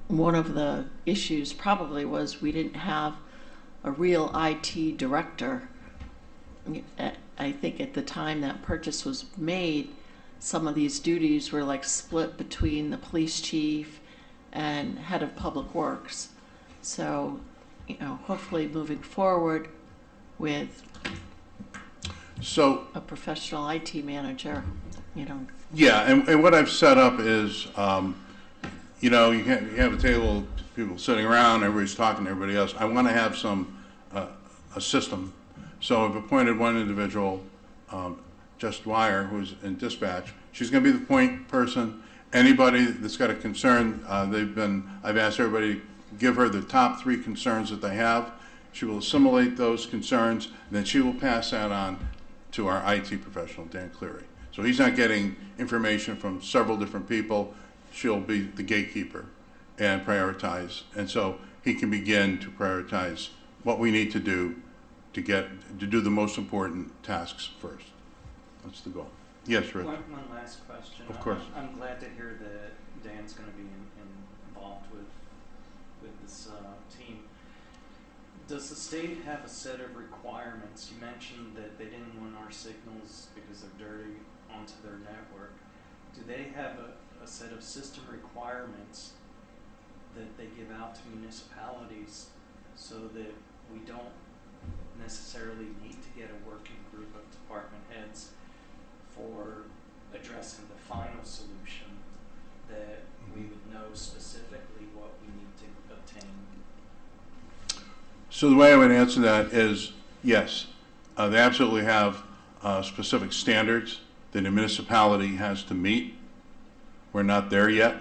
one of the issues probably was we didn't have a real IT director. I think at the time that purchase was made, some of these duties were like split between the police chief and head of public works. So, you know, hopefully moving forward with a professional IT manager, you know. Yeah, and what I've set up is, you know, you have a table of people sitting around, everybody's talking to everybody else. I want to have a system. So I've appointed one individual, Jess Dwyer, who's in dispatch. She's going to be the point person. Anybody that's got a concern, I've asked everybody to give her the top 3 concerns that they have. She will assimilate those concerns, and then she will pass that on to our IT professional, Dan Cleary. So he's not getting information from several different people. She'll be the gatekeeper and prioritize. And so he can begin to prioritize what we need to do to do the most important tasks first. That's the goal. Yes, Rick? One last question. Of course. I'm glad to hear that Dan's going to be involved with this team. Does the state have a set of requirements? You mentioned that they didn't want our signals because they're dirty onto their network. Do they have a set of system requirements that they give out to municipalities so that we don't necessarily need to get a working group of department heads for addressing the final solution, that we would know specifically what we need to obtain? So the way I would answer that is yes, they absolutely have specific standards that a municipality has to meet. We're not there yet,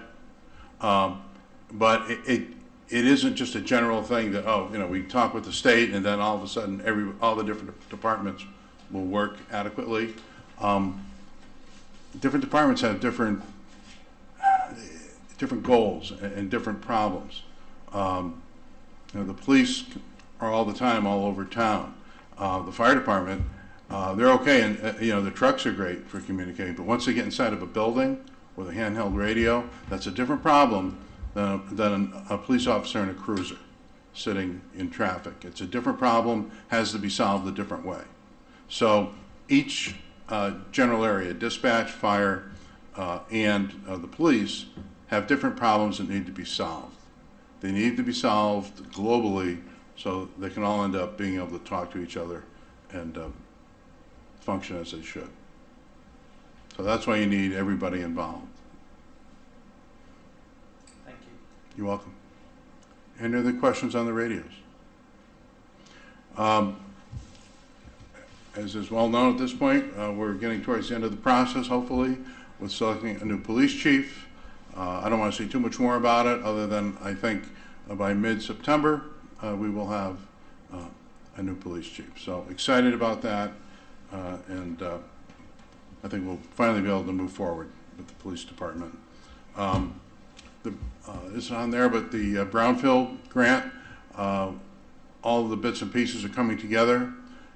but it isn't just a general thing that, oh, you know, we talk with the state and then all of a sudden all the different departments will work adequately. Different departments have different goals and different problems. You know, the police are all the time all over town. The fire department, they're okay, and you know, the trucks are great for communicating, but once they get inside of a building with a handheld radio, that's a different problem than a police officer in a cruiser sitting in traffic. It's a different problem, has to be solved a different way. So each general area, dispatch, fire, and the police have different problems that need to be solved. They need to be solved globally so they can all end up being able to talk to each other and function as they should. So that's why you need everybody involved. Thank you. You're welcome. Any other questions on the radios? As is well known at this point, we're getting towards the end of the process, hopefully, with selecting a new police chief. I don't want to say too much more about it, other than I think by mid-September, we will have a new police chief. So excited about that, and I think we'll finally be able to move forward with the police department. It's on there, but the Brownfield grant, all of the bits and pieces are coming together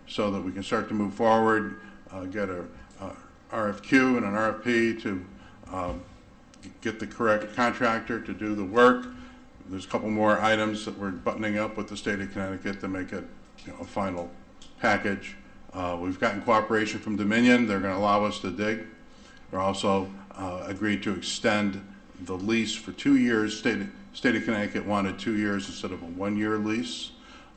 so that we can start to move forward, get a RFQ and an RFP to get the correct contractor to do the work. There's a couple more items that we're buttoning up with the state of Connecticut to make it, you know, a final package. We've gotten cooperation from Dominion. They're going to allow us to dig. We're also agreed to extend the lease for 2 years. State of Connecticut wanted 2 years instead of a 1-year lease.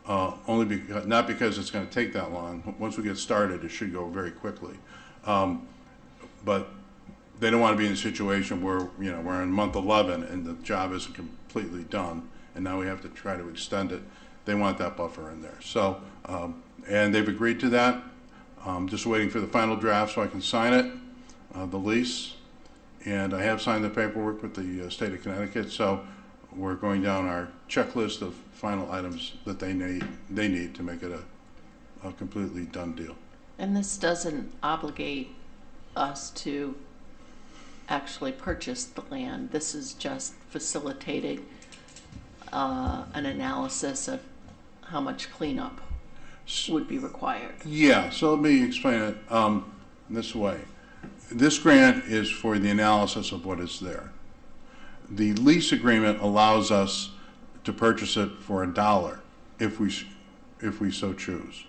Not because it's going to take that long. Once we get started, it should go very quickly. But they don't want to be in a situation where, you know, we're in month 11 and the job isn't completely done, and now we have to try to extend it. They want that buffer in there. So, and they've agreed to that. Just waiting for the final draft so I can sign it, the lease. And I have signed the paperwork with the state of Connecticut. So we're going down our checklist of final items that they need to make it a completely done deal. And this doesn't obligate us to actually purchase the land. This is just facilitating an analysis of how much cleanup would be required. Yeah, so let me explain it this way. This grant is for the analysis of what is there. The lease agreement allows us to purchase it for $1 if we so choose.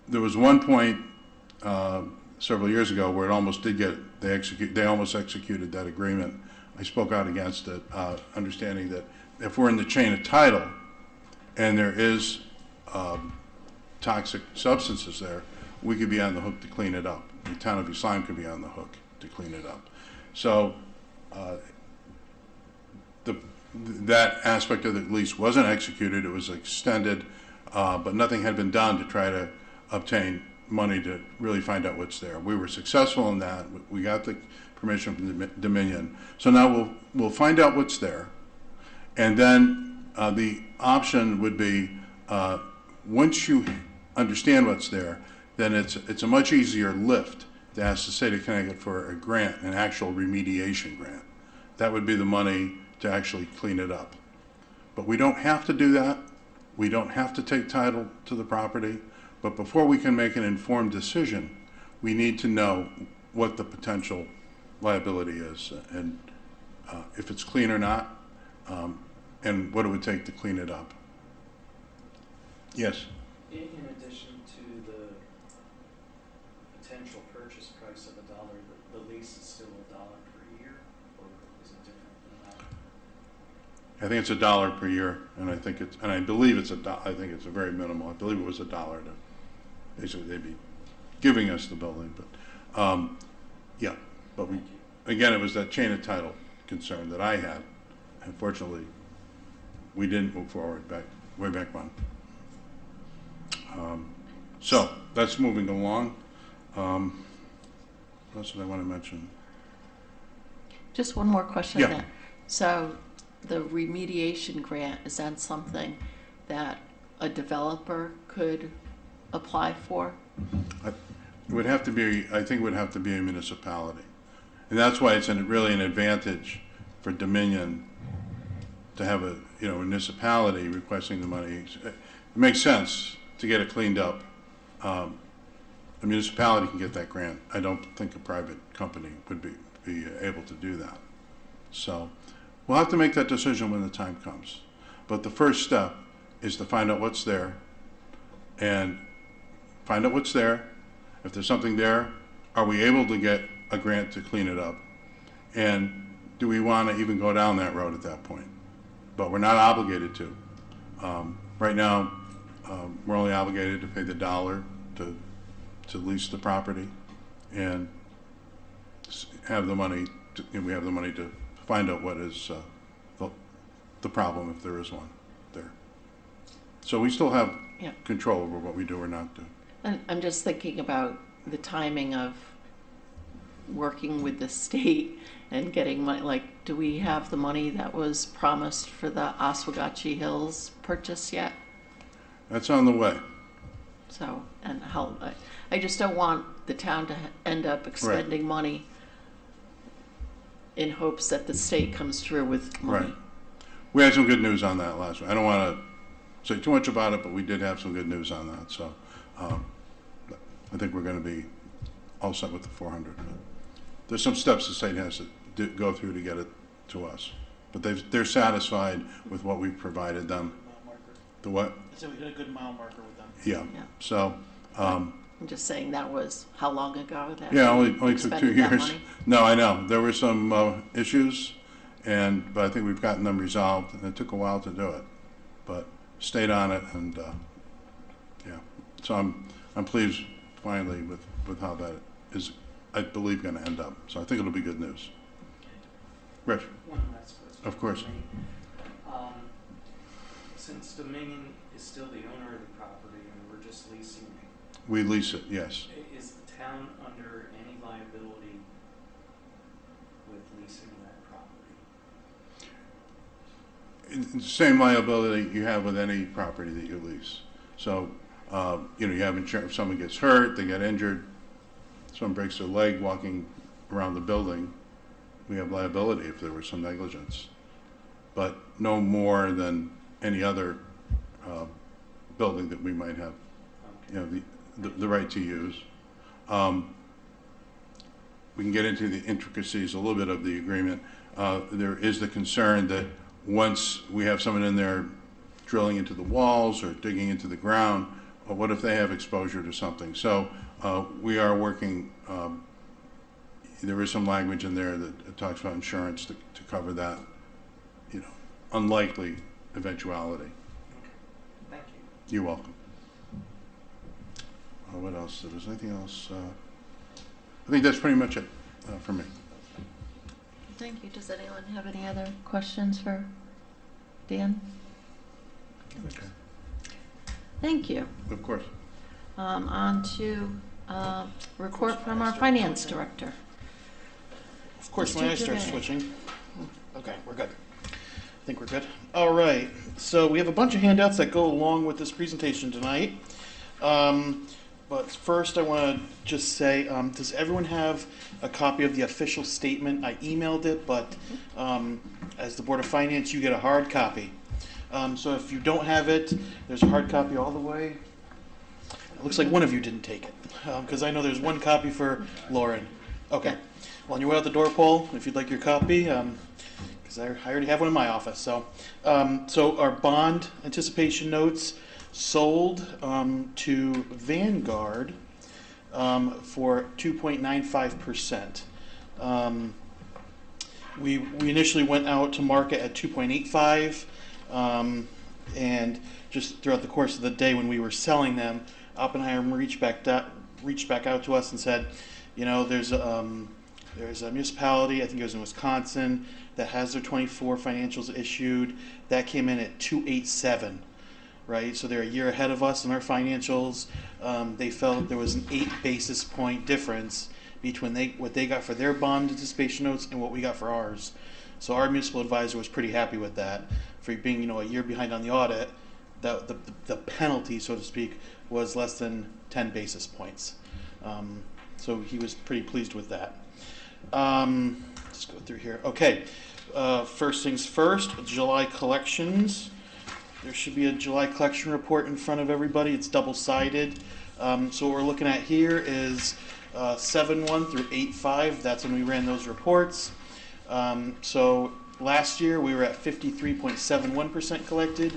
There was one point several years ago where it almost did get, they almost executed that agreement. I spoke out against it, understanding that if we're in the chain of title and there is toxic substances there, we could be on the hook to clean it up. The town of East Lyme could be on the hook to clean it up. So that aspect of the lease wasn't executed. It was extended, but nothing had been done to try to obtain money to really find out what's there. We were successful in that. We got the permission from the Dominion. So now we'll find out what's there, and then the option would be, once you understand what's there, then it's a much easier lift to ask the state of Connecticut for a grant, an actual remediation grant. That would be the money to actually clean it up. But we don't have to do that. We don't have to take title to the property. But before we can make an informed decision, we need to know what the potential liability is and if it's clean or not, and what it would take to clean it up. Yes? In addition to the potential purchase price of $1, the lease is still $1 per year, or is it different than that? I think it's $1 per year, and I believe it's I think it's a very minimal. I believe it was $1 to basically they'd be giving us the building, but yeah. But again, it was that chain of title concern that I had. Unfortunately, we didn't move forward way back when. So that's moving along. What else did I want to mention? Just one more question Yeah. then. So the remediation grant, is that something that a developer could apply for? It would have to be, I think it would have to be a municipality. And that's why it's really an advantage for Dominion to have a municipality requesting the money. It makes sense to get it cleaned up. A municipality can get that grant. I don't think a private company would be able to do that. So we'll have to make that decision when the time comes. But the first step is to find out what's there and find out what's there. If there's something there, are we able to get a grant to clean it up? And do we want to even go down that road at that point? But we're not obligated to. Right now, we're only obligated to pay the $1 to lease the property and have the money. We have the money to find out what is the problem, if there is one there. So we still have control over what we do or not do. And I'm just thinking about the timing of working with the state and getting money. Like, do we have the money that was promised for the Oswegatchie Hills purchase yet? That's on the way. So, and how, I just don't want the town to end up expending money in hopes that the state comes through with money. Right. We had some good news on that last week. I don't want to say too much about it, but we did have some good news on that. So I think we're going to be all set with the 400. But there's some steps the state has to go through to get it to us. But they're satisfied with what we've provided them. Mile marker. The what? So we hit a good mile marker with them. Yeah. Yeah. So. I'm just saying that was how long ago that Yeah, we only took 2 expended that years. money? No, I know. There were some issues, but I think we've gotten them resolved, and it took a while to do it. But stayed on it, and yeah. So I'm pleased finally with how that is, I believe, going to end up. So I think it'll be good news. Rich? One last question. Of course. Since Dominion is still the owner of the property and we're just leasing it, We lease it, yes. is the town under any liability with leasing that property? It's the same liability you have with any property that you lease. So, you have insurance. If someone gets hurt, they get injured, someone breaks their leg walking around the building, we have liability if there was some negligence. But no more than any other building that we might have, the right to use. We can get into the intricacies a little bit of the agreement. There is the concern that once we have someone in there drilling into the walls or digging into the ground, what if they have exposure to something? So we are working, there is some language in there that talks about insurance to cover that, unlikely eventuality. Okay. Thank you. You're welcome. What else? There was anything else? I think that's pretty much it for me. Thank you. Does anyone have any other questions for Dan? Okay. Thank you. Of course. On to report from our finance director. Of course, Mr. when I start Gervais. switching. Okay, we're good. think we're good. All right, so we have a bunch of handouts that go along with this presentation tonight. But first I want to just say, does everyone have a copy of the official statement? I emailed it, but as the Board of Finance, you get a hard copy. So if you don't have it, there's a hard copy all the way. It looks like one of you didn't take it, because I know there's one copy for Lauren. Okay. Well, on your way out the door, Paul, if you'd like your copy, because I already have one in my office. So our bond anticipation notes sold to Vanguard for 2.95%. We initially went out to market at 2.85, and just throughout the course of the day when we were selling them, Oppenheimer reached back out to us and said, you know, there's a municipality, I think it was in Wisconsin, that has their 24 financials issued. That came in at 287, right? So they're a year ahead of us in our financials. They felt there was an 8 basis point difference between what they got for their bond anticipation notes and what we got for ours. So our municipal advisor was pretty happy with that. For being, you know, a year behind on the audit, the penalty, so to speak, was less than 10 basis points. So he was pretty pleased with that. Let's go through here. Okay, first things first, July collections. There should be a July collection report in front of everybody. It's double-sided. So what we're looking at here is 7/1 through 8/5. That's when we ran those reports. So last year we were at 53.71% collected.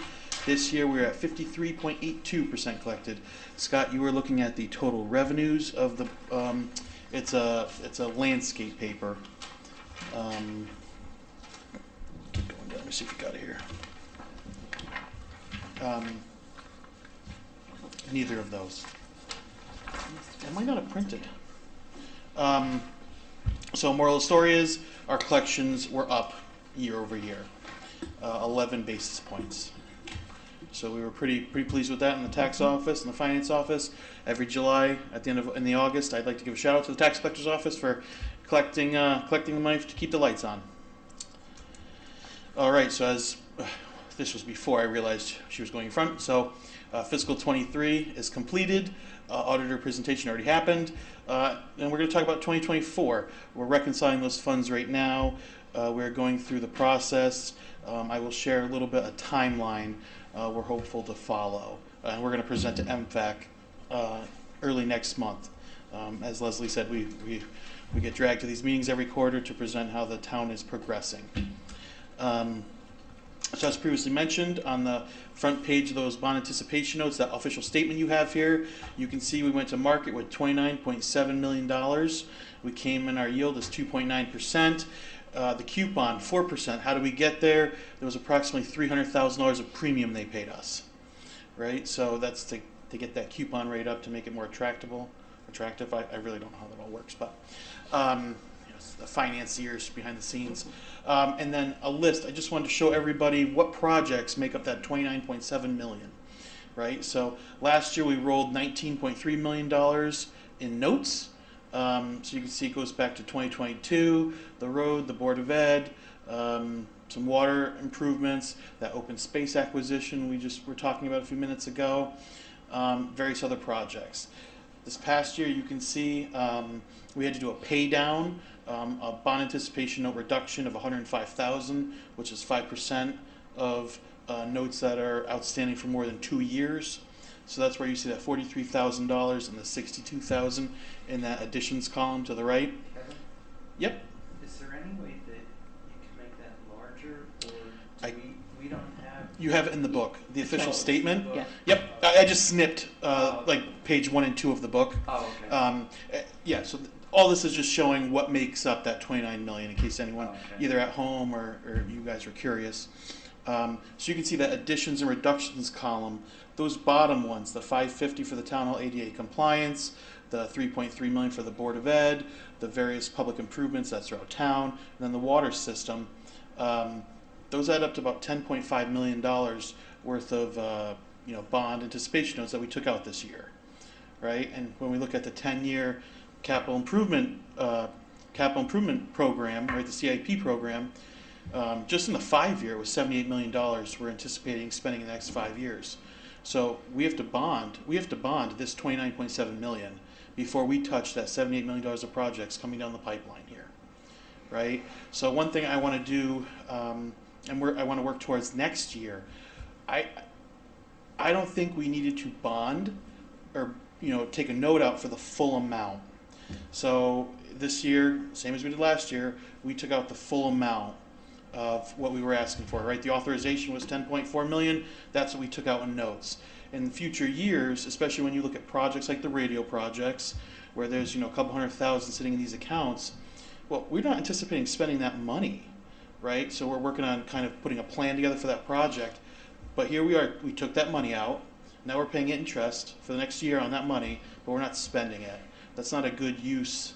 This year we're at 53.82% collected. Scott, you were looking at the total revenues of the. It's a landscape paper. Keep going down. Let me see if you got it here. Neither of those. I might not have printed. So moral of the story is our collections were up year over year, 11 basis points. So we were pretty pleased with that in the tax office and the finance office. Every July, at the end of in August, I'd like to give a shout out to the tax collector's office for collecting the money to keep the lights on. All right, so as this was before I realized she was going in front. So fiscal 23 is completed. Auditor presentation already happened. And we're going to talk about 2024. We're reconciling those funds right now. We're going through the process. I will share a little bit of timeline we're hopeful to follow. And we're going to present to MFAC early next month. As Leslie said, we get dragged to these meetings every quarter to present how the town is progressing. So as previously mentioned, on the front page of those bond anticipation notes, that official statement you have here, you can see we went to market with $29.7 million. We came in, our yield is 2.9%. The coupon, 4%. How did we get there? There was approximately $300,000 of premium they paid us, right? So that's to get that coupon rate up to make it more attractive. I really don't know how that all works, but the financiers behind the scenes. And then a list. I just wanted to show everybody what projects make up that $29.7 million, right? So last year we rolled $19.3 million in notes. So you can see it goes back to 2022, the road, the Board of Ed, some water improvements, that open space acquisition we just were talking about a few minutes ago, various other projects. This past year you can see we had to do a pay down, a bond anticipation note reduction of $105,000, which is 5% of notes that are outstanding for more than 2 years. So that's where you see that $43,000 and the $62,000 in that additions column to the right. Kevin? Yep. Is there any way that you can make that larger, or do we don't have? You have it in the book, the official statement. Yeah. Yep. I just snipped like page 1 and 2 of the book. Oh, okay. Yeah. So all this is just showing what makes up that $29 million, in case anyone either at home or you guys are curious. So you can see that additions and reductions column. Those bottom ones, the $550 for the town hall ADA compliance, the $3.3 million for the Board of Ed, the various public improvements that's throughout town, and then the water system. Those add up to about $10.5 million worth of bond anticipation notes that we took out this year, right? And when we look at the 10-year capital improvement program, right, the CIP program, Just in the 5-year, it was $78 million we're anticipating spending in the next 5 years. So we have to bond this 29.7 million before we touch that $78 million of projects coming down the pipeline here, right? So one thing I want to do, I want to work towards next year. I don't think we needed to bond or take a note out for the full amount. So this year, same as we did last year, we took out the full amount of what we were asking for, right? The authorization was 10.4 million. That's what we took out in notes. In future years, especially when you look at projects like the radio projects, where there's a couple $100,000 sitting in these accounts, well, we're not anticipating spending that money, right? So we're working on kind of putting a plan together for that project. But here we are, we took that money out. Now we're paying interest for the next year on that money, but we're not spending it. That's not a good use,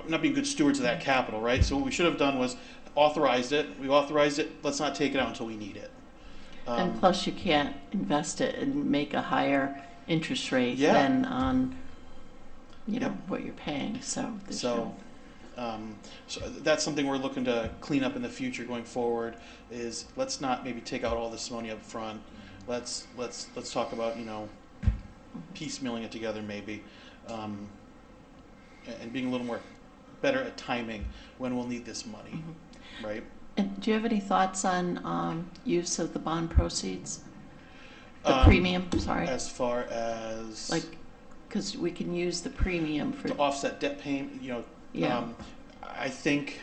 not being good stewards of that capital, right? So what we should have done was authorized it. We authorized it. Let's not take it out until we need it. And plus, you can't invest it and make a higher interest rate Yeah. than on, Yep. what you're paying. So, So that's something we're looking to clean up in the future going forward. Is let's not maybe take out all this money up front. Let's talk about piecemealing it together maybe, and being a little more better at timing when we'll need this money, right? And do you have any thoughts on use of the bond proceeds? The Um, premium, sorry. As far as Because we can use the premium for, to offset debt payment, yeah. I think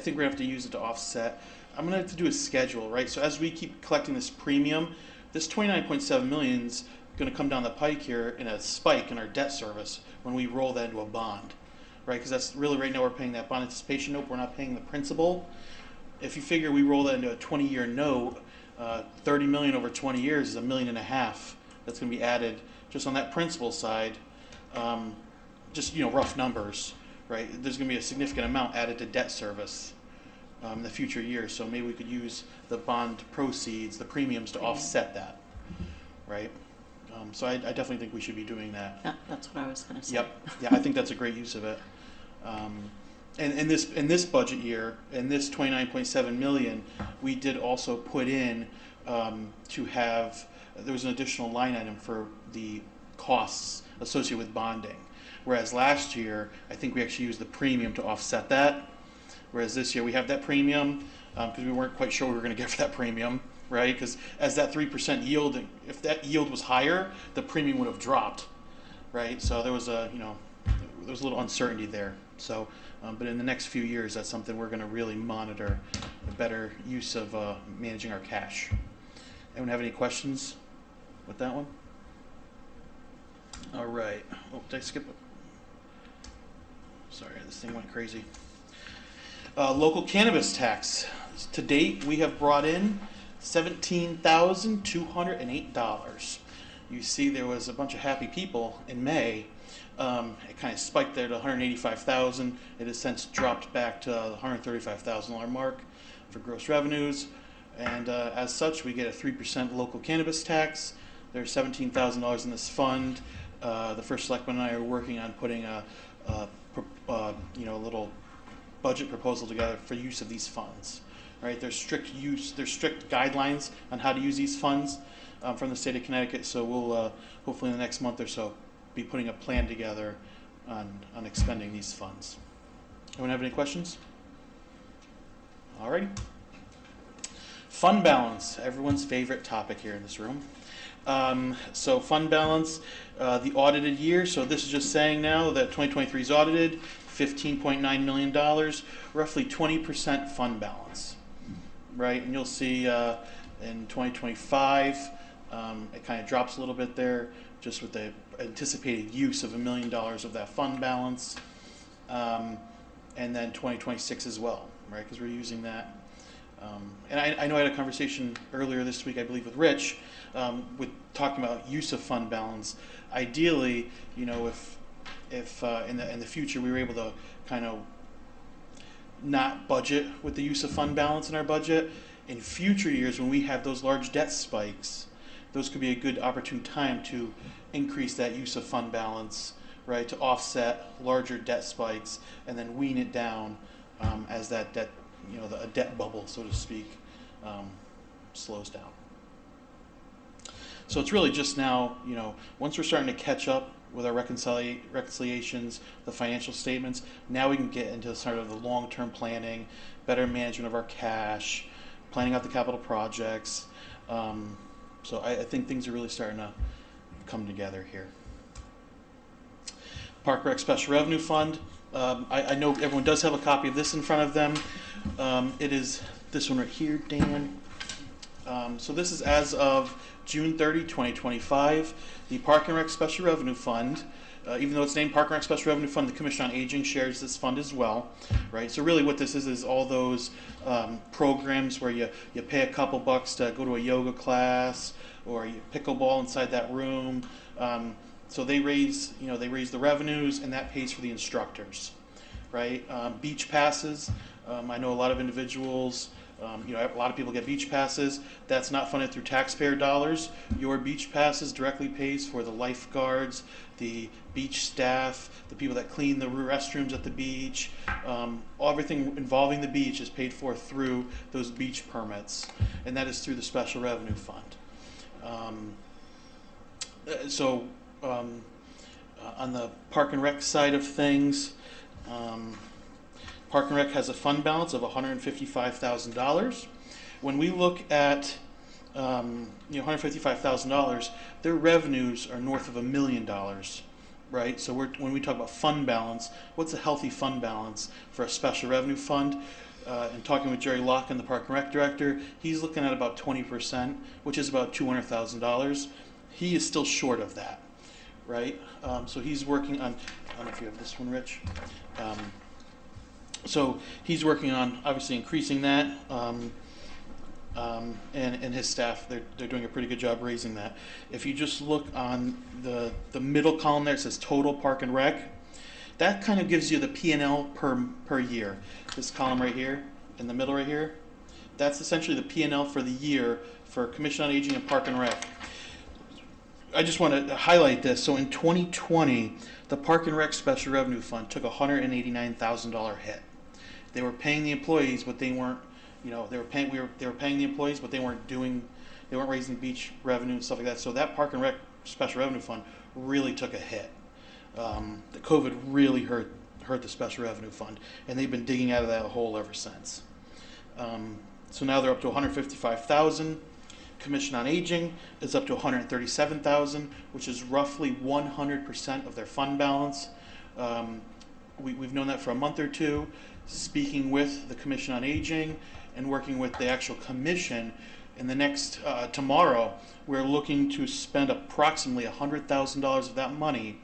we're gonna have to use it to offset. I'm gonna have to do a schedule, right? So as we keep collecting this premium, this 29.7 million is gonna come down the pike here in a spike in our debt service when we roll that into a bond, right? Because that's really right now we're paying that bond anticipation note. We're not paying the principal. If you figure we roll that into a 20-year note, 30 million over 20 years is $1.5 million that's going to be added just on that principal side. Just rough numbers, right? There's going to be a significant amount added to debt service in the future years. So maybe we could use the bond proceeds, the premiums, to offset that, right? So I definitely think we should be doing that. Yeah, that's what I was going to say. Yep. Yeah, I think that's a great use of it. And in this budget year, in this 29.7 million, we did also put in there was an additional line item for the costs associated with bonding. Whereas last year, I think we actually used the premium to offset that. Whereas this year we have that premium because we weren't quite sure what we were going to get for that premium, right? Because as that 3% yield, if that yield was higher, the premium would have dropped, right? So there was a little uncertainty there. So, but in the next few years, that's something we're going to really monitor, the better use of managing our cash. Anyone have any questions with that one? All right. Oh, did I skip it? Sorry, this thing went crazy. Local cannabis tax. To date, we have brought in $17,208. You see, there was a bunch of happy people in May. It kind of spiked there to $185,000. It has since dropped back to the $135,000 mark for gross revenues. And as such, we get a 3% local cannabis tax. There's $17,000 in this fund. The first selectman and I are working on putting a little budget proposal together for use of these funds. Right? There's strict guidelines on how to use these funds from the state of Connecticut. So we'll hopefully in the next month or so be putting a plan together on expending these funds. Anyone have any questions? Alrighty. Fund balance, everyone's favorite topic here in this room. So fund balance, the audited year, so this is just saying now that 2023 is audited, $15.9 million, roughly 20% fund balance, right? And you'll see in 2025, it kind of drops a little bit there, just with the anticipated use of $1 million of that fund balance, and then 2026 as well, right? Because we're using that. And I know I had a conversation earlier this week, I believe, with Rich, with talking about use of fund balance. Ideally, if in the future we were able to kind of not budget with the use of fund balance in our budget, in future years when we have those large debt spikes, those could be a good opportune time to increase that use of fund balance, right, to offset larger debt spikes and then wean it down as that debt, a debt bubble, so to speak, slows down. So it's really just now, once we're starting to catch up with our reconciliations, the financial statements, now we can get into sort of the long-term planning, better management of our cash, planning out the capital projects. So I think things are really starting to come together here. Park Rec Special Revenue Fund. I know everyone does have a copy of this in front of them. It is this one right here, Dan. So this is as of June 30, 2025. The Park and Rec Special Revenue Fund, even though it's named Park and Rec Special Revenue Fund, the Commission on Aging shares this fund as well, right? So really what this is all those programs where you pay a couple bucks to go to a yoga class or you pickleball inside that room. So they raise the revenues, and that pays for the instructors, right? Beach passes. I know a lot of individuals. A lot of people get beach passes. That's not funded through taxpayer dollars. Your beach passes directly pays for the lifeguards, the beach staff, the people that clean the restrooms at the beach. Everything involving the beach is paid for through those beach permits, and that is through the Special Revenue Fund. On the Park and Rec side of things, Park and Rec has a fund balance of $155,000. When we look at $155,000, their revenues are north of $1 million, right? So when we talk about fund balance, what's a healthy fund balance for a special revenue fund? And talking with Jerry Locke, the Park and Rec director, he's looking at about 20%, which is about $200,000. He is still short of that, right? So he's working on, I don't know if you have this one, Rich. So he's working on obviously increasing that, and his staff, they're doing a pretty good job raising that. If you just look on the middle column there, it says total Park and Rec. That kind of gives you the P&L per year. This column right here, in the middle right here, that's essentially the P&L for the year for Commission on Aging and Park and Rec. I just want to highlight this. So in 2020, the Park and Rec Special Revenue Fund took a $189,000 hit. They were paying the employees, but they weren't. They were paying the employees, but they weren't raising beach revenue and stuff like that. So that Park and Rec Special Revenue Fund really took a hit. The COVID really hurt the Special Revenue Fund, and they've been digging out of that hole ever since. So now they're up to $155,000. Commission on Aging is up to $137,000, which is roughly 100% of their fund balance. We've known that for a month or two. Speaking with the Commission on Aging and working with the actual commission, in the next tomorrow, we're looking to spend approximately $100,000 of that money.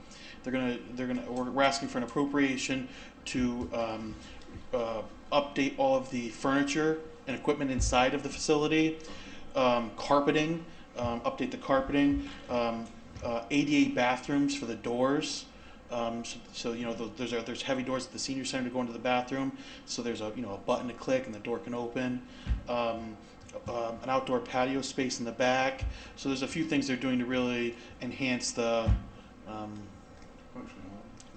We're asking for an appropriation to update all of the furniture and equipment inside of the facility. Carpeting, update the carpeting, ADA bathrooms for the doors. There's heavy doors at the senior center to go into the bathroom. So there's a button to click and the door can open. An outdoor patio space in the back. So there's a few things they're doing to really enhance the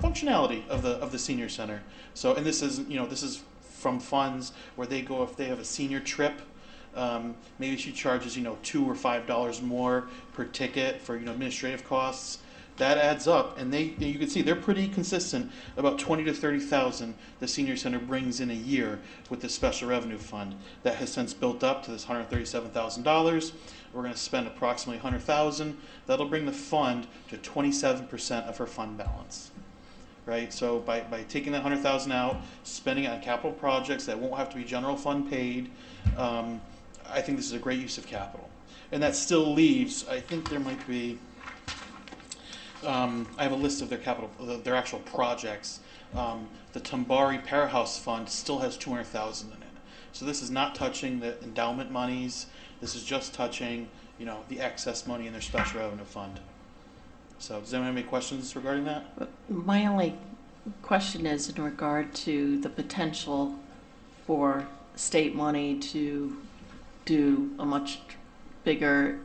functionality of the senior center. So, and this is from funds where they go if they have a senior trip. Maybe she charges $2 or $5 more per ticket for administrative costs. That adds up, and you can see they're pretty consistent. About $20,000 to $30,000 the senior center brings in a year with the Special Revenue Fund. That has since built up to this $137,000. We're going to spend approximately $100,000. That'll bring the fund to 27% of her fund balance. Right, so by taking that $100,000 out, spending it on capital projects that won't have to be general fund paid, I think this is a great use of capital. And that still leaves, I think there might be, I have a list of their actual projects. The Tambari Parahouse Fund still has $200,000 in it. So this is not touching the endowment monies. This is just touching, the excess money in their Special Revenue Fund. So does anyone have any questions regarding that? My only question is in regard to the potential for state money to do a much bigger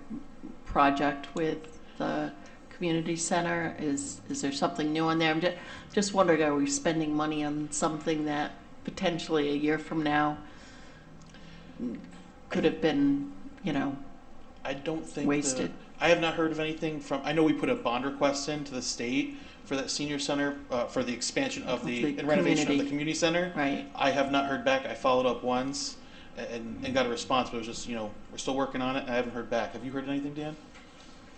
project with the community center? Is there something new on there? I'm just wondering, are we spending money on something that potentially a year from now could have been, I don't think wasted? I have not heard of anything from. I know we put a bond request in to the state for that senior center for the expansion of the and renovation of the community center. Right. I have not heard back. I followed up once and got a response, but it was just we're still working on it. I haven't heard back. Have you heard anything, Dan?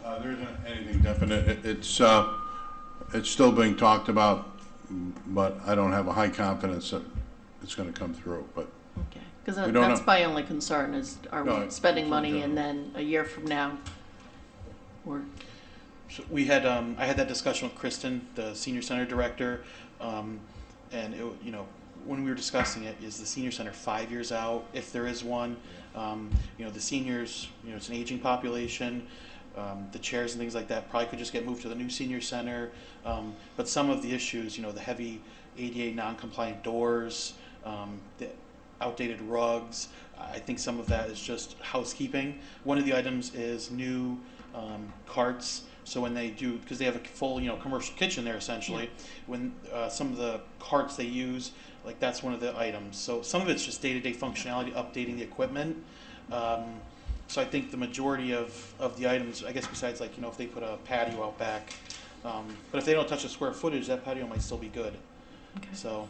There isn't anything definite. It's still being talked about, but I don't have a high confidence that it's going to come through. But Okay. Because We don't that's know. my only concern is, are No, we it's spending in money general. and then a year from now, we're, So we had I had that discussion with Kristen, the senior center director, and it, when we were discussing it, is the senior center 5 years out if there is one? The seniors, it's an aging population. The chairs and things like that probably could just get moved to the new senior center. But some of the issues, the heavy ADA non-compliant doors, the outdated rugs, I think some of that is just housekeeping. One of the items is new carts. So when they do, because they have a full, commercial kitchen there essentially, when some of the carts they use, like that's one of the items. So some of it's just day-to-day functionality, updating the equipment. So I think the majority of the items, I guess besides if they put a patio out back, but if they don't touch the square footage, that patio might still be good. okay. So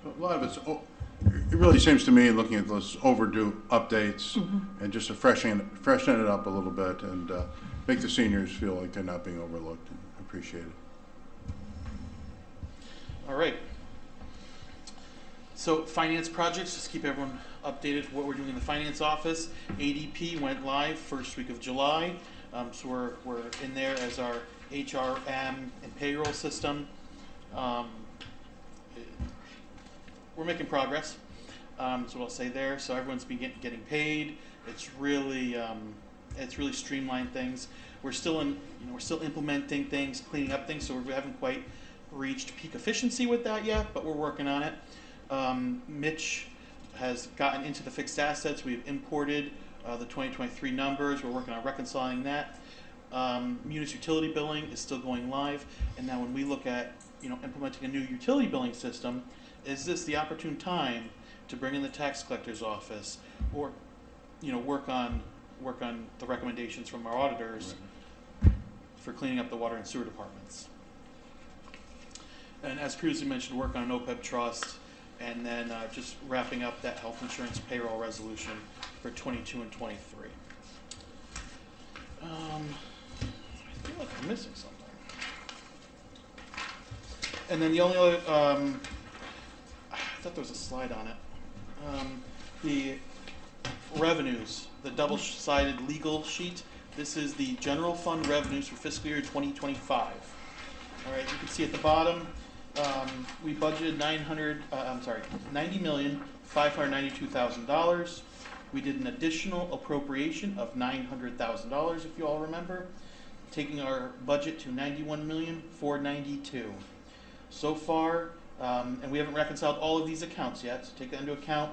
a lot of it's. It really seems to me, looking at those overdue updates and just to freshen it up a little bit and make the seniors feel like they're not being overlooked and appreciated. all right. So finance projects, just keep everyone updated with what we're doing in the finance office. ADP went live first week of July. So we're in there as our HRM and payroll system. We're making progress. That's what I'll say there. So everyone's been getting paid. It's really streamlined things. We're still implementing things, cleaning up things. So we haven't quite reached peak efficiency with that yet, but we're working on it. Mitch has gotten into the fixed assets. We've imported the 2023 numbers. We're working on reconciling that. Munis utility billing is still going live. And now when we look at implementing a new utility billing system, is this the opportune time to bring in the tax collector's office or work on the recommendations from our auditors for cleaning up the water and sewer departments? And as previously mentioned, work on an OPEB trust, and then just wrapping up that health insurance payroll resolution for 22 and 23. I feel like I'm missing something. And then the only other, I thought there was a slide on it. The revenues, the double-sided legal sheet. This is the general fund revenues for fiscal year 2025. All right, you can see at the bottom, we budgeted $90,592,000. We did an additional appropriation of $900,000, if you all remember, taking our budget to $91,492,000. So far, and we haven't reconciled all of these accounts yet, so take that into account.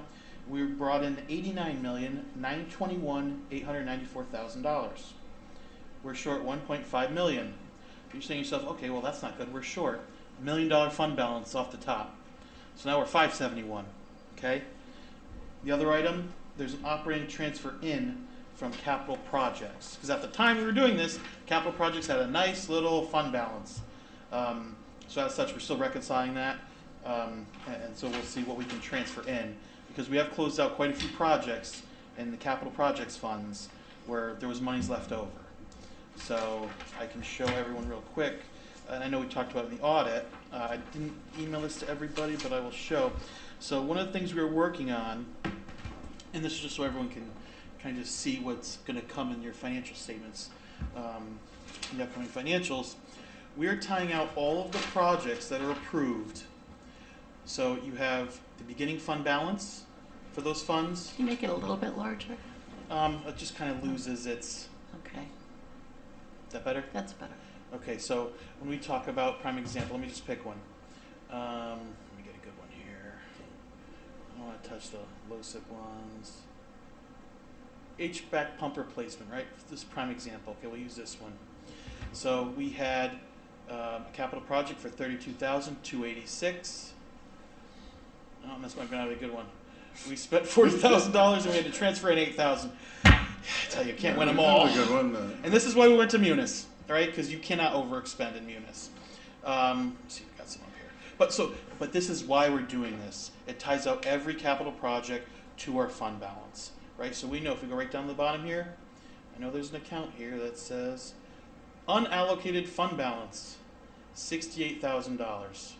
We brought in $89,921,894,000. We're short $1.5 million. You're saying to yourself, okay, well that's not good. We're short $1 million fund balance off the top. So now we're $571. Okay. The other item, there's an operating transfer in from capital projects, because at the time we were doing this, capital projects had a nice little fund balance. So as such, we're still reconciling that, and so we'll see what we can transfer in, because we have closed out quite a few projects in the capital projects funds where there was monies left over. So I can show everyone real quick, and I know we talked about it in the audit. I didn't email this to everybody, but I will show. So one of the things we were working on, and this is just so everyone can kind of see what's going to come in your financial statements, the upcoming financials. We are tying out all of the projects that are approved. So you have the beginning fund balance for those funds. Can you make it a little bit larger? It just kind of loses its. Okay, Is that better? that's better. Okay, so when we talk about prime example, let me just pick one. Let me get a good one here. I don't want to touch the low SIP ones. HVAC pump replacement, right? This is prime example. Okay, we'll use this one. So we had a capital project for $32,286. Oh, this might be not a good one. We spent $40,000 and we had to transfer in $8,000. I tell you, can't win them all. That's a good one. And this is why we went to Munis, right? Because you cannot overexpend in Munis. Let's see, we got some up here. But this is why we're doing this. It ties out every capital project to our fund balance, right? So we know if we go right down to the bottom here, I know there's an account here that says unallocated fund balance, $68,000,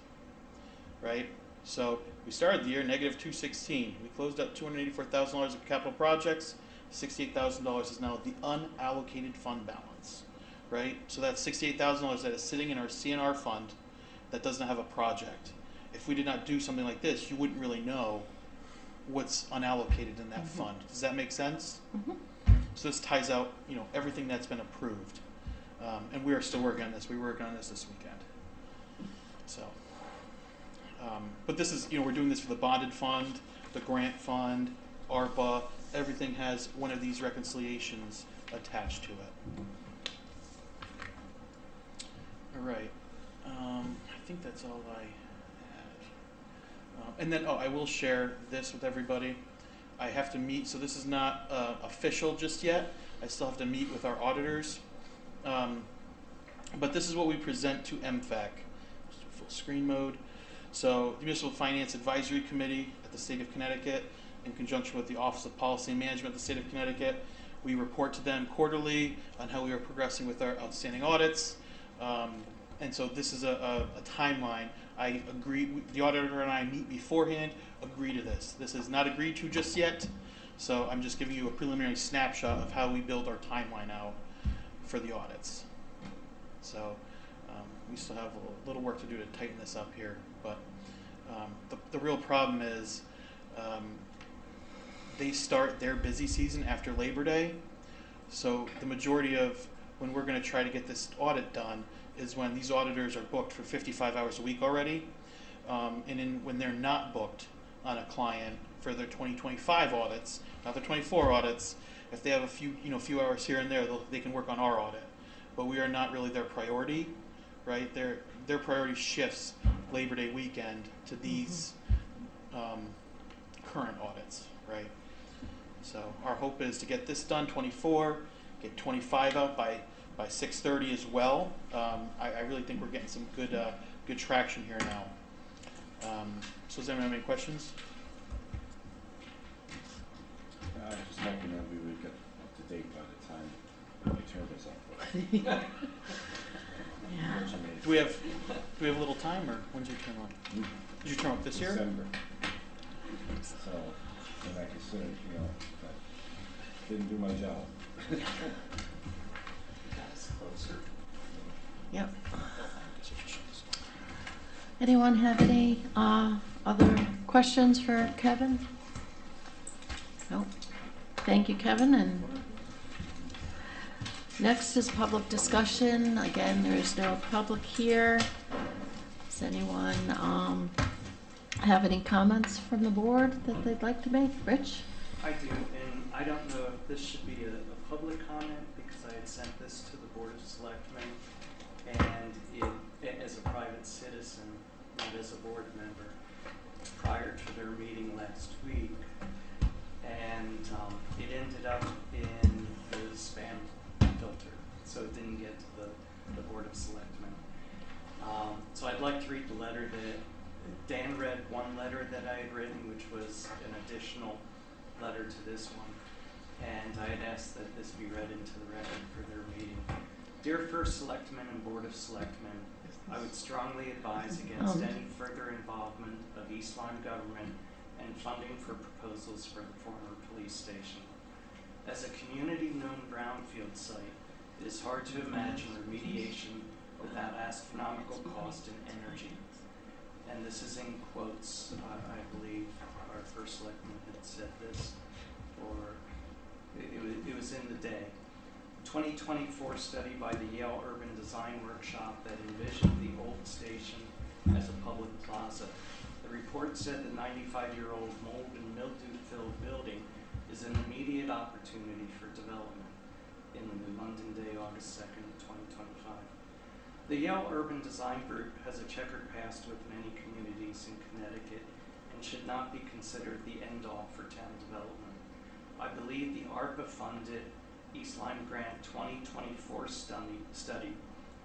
right? So we started the year negative 216. We closed up $284,000 of capital projects. $68,000 is now the unallocated fund balance, right? So that's $68,000 that is sitting in our CNR fund that doesn't have a project. If we did not do something like this, you wouldn't really know what's unallocated in that fund. Does that make sense? So this ties out, everything that's been approved. And we are still working on this. We were working on this weekend. So, but this is, we're doing this for the bonded fund, the grant fund, ARPA. Everything has one of these reconciliations attached to it. All right. I think that's all I had. And then, I will share this with everybody. I have to meet, so this is not official just yet. I still have to meet with our auditors. But this is what we present to MFAC. Just do full screen mode. So the Municipal Finance Advisory Committee at the State of Connecticut, in conjunction with the Office of Policy and Management at the State of Connecticut, we report to them quarterly on how we are progressing with our outstanding audits. And so this is a timeline. I agree, the auditor and I meet beforehand, agree to this. This is not agreed to just yet, so I'm just giving you a preliminary snapshot of how we build our timeline out for the audits. So we still have a little work to do to tighten this up here, but the real problem is they start their busy season after Labor Day, so the majority of when we're going to try to get this audit done is when these auditors are booked for 55 hours a week already, and when they're not booked on a client for their 2025 audits, not their 24 audits, if they have a few hours here and there, they can work on our audit. But we are not really their priority, right? Their priority shifts Labor Day weekend to these current audits, right? So our hope is to get this done 24, get 25 out by 6:30 as well. I really think we're getting some good traction here now. So does anyone have any questions? I was just hoping that we would get up to date by the time my term is up. Yeah. Do we have a little time, or when's your term up? Did you term up this year? December. So, and I consider, that didn't do my job. That's closer. Yep. Anyone have any other questions for Kevin? Nope. Thank you, Kevin. And next is public discussion. Again, there is no public here. Does anyone have any comments from the board that they'd like to make? Rich? I do, and I don't know if this should be a public comment because I had sent this to the Board of Selectmen, and as a private citizen, not as a board member, prior to their meeting last week, and it ended up in the spam filter, so it didn't get to the Board of Selectmen. So I'd like to read the letter that Dan read, one letter that I had written, which was an additional letter to this one, and I had asked that this be read into the record for their meeting. Dear First Selectmen and Board of Selectmen, I would strongly advise against any further involvement of East Lyme government and funding for proposals for the former police station. As a community-known brownfield site, it is hard to imagine remediation without astronomical cost and energy. And this is in quotes. I believe our first selectman had said this, or it was in the day. 2024 study by the Yale Urban Design Workshop that envisioned the old station as a public plaza. The report said the 95-year-old mold and mildew-filled building is an immediate opportunity for development. in the London Day, August 2nd, 2025. The Yale Urban Design Group has a checkered past with many communities in Connecticut and should not be considered the end-all for town development. I believe the ARPA-funded East Lyme Grant 2024 study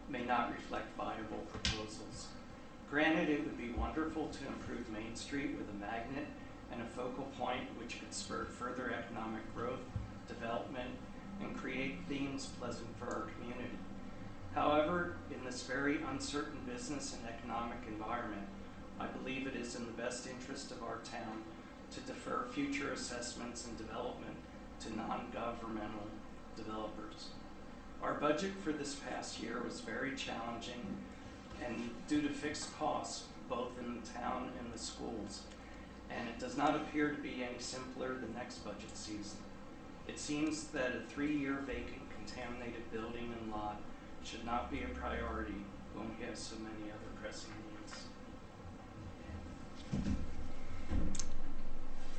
may not reflect viable proposals. Granted, it would be wonderful to improve Main Street with a magnet and a focal point which could spur further economic growth, development, and create themes pleasant for our community. However, in this very uncertain business and economic environment, I believe it is in the best interest of our town to defer future assessments and development to non-governmental developers. Our budget for this past year was very challenging and due to fixed costs, both in the town and the schools, and it does not appear to be any simpler the next budget season. It seems that a 3-year vacant contaminated building and lot should not be a priority when we have so many other pressing needs.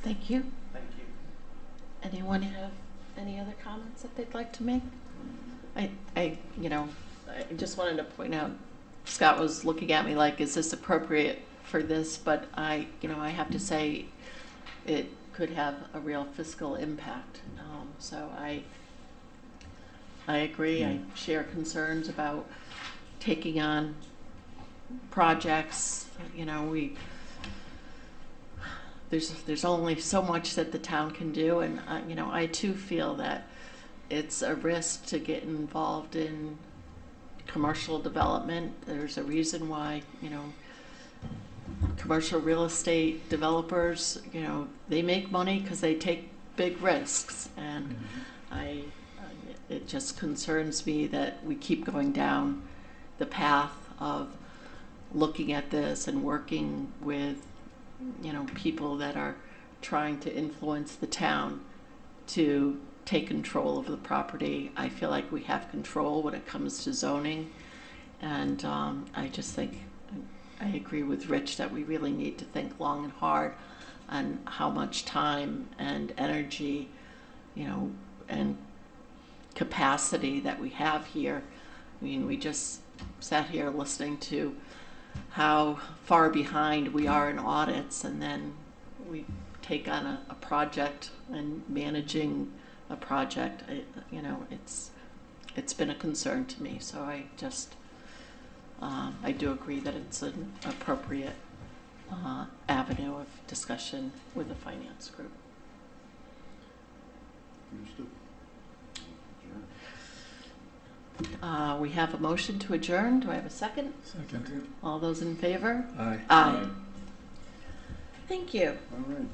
Thank you. Thank you. Anyone have any other comments that they'd like to make? I just wanted to point out, Scott was looking at me like, is this appropriate for this? But I have to say it could have a real fiscal impact. So I agree. I share concerns about taking on projects. There's only so much that the town can do, and I too feel that it's a risk to get involved in commercial development. There's a reason why commercial real estate developers, they make money because they take big risks, and it just concerns me that we keep going down the path of looking at this and working with people that are trying to influence the town to take control of the property. I feel like we have control when it comes to zoning, and I just think I agree with Rich that we really need to think long and hard on how much time and energy, and capacity that we have here. I mean, we just sat here listening to how far behind we are in audits, and then we take on a project and managing a project. It's been a concern to me, so I do agree that it's an appropriate avenue of discussion with the finance group. Understood. We have a motion to adjourn. Do I have a second? Second. All those in favor? Aye. Aye. Thank you. All right.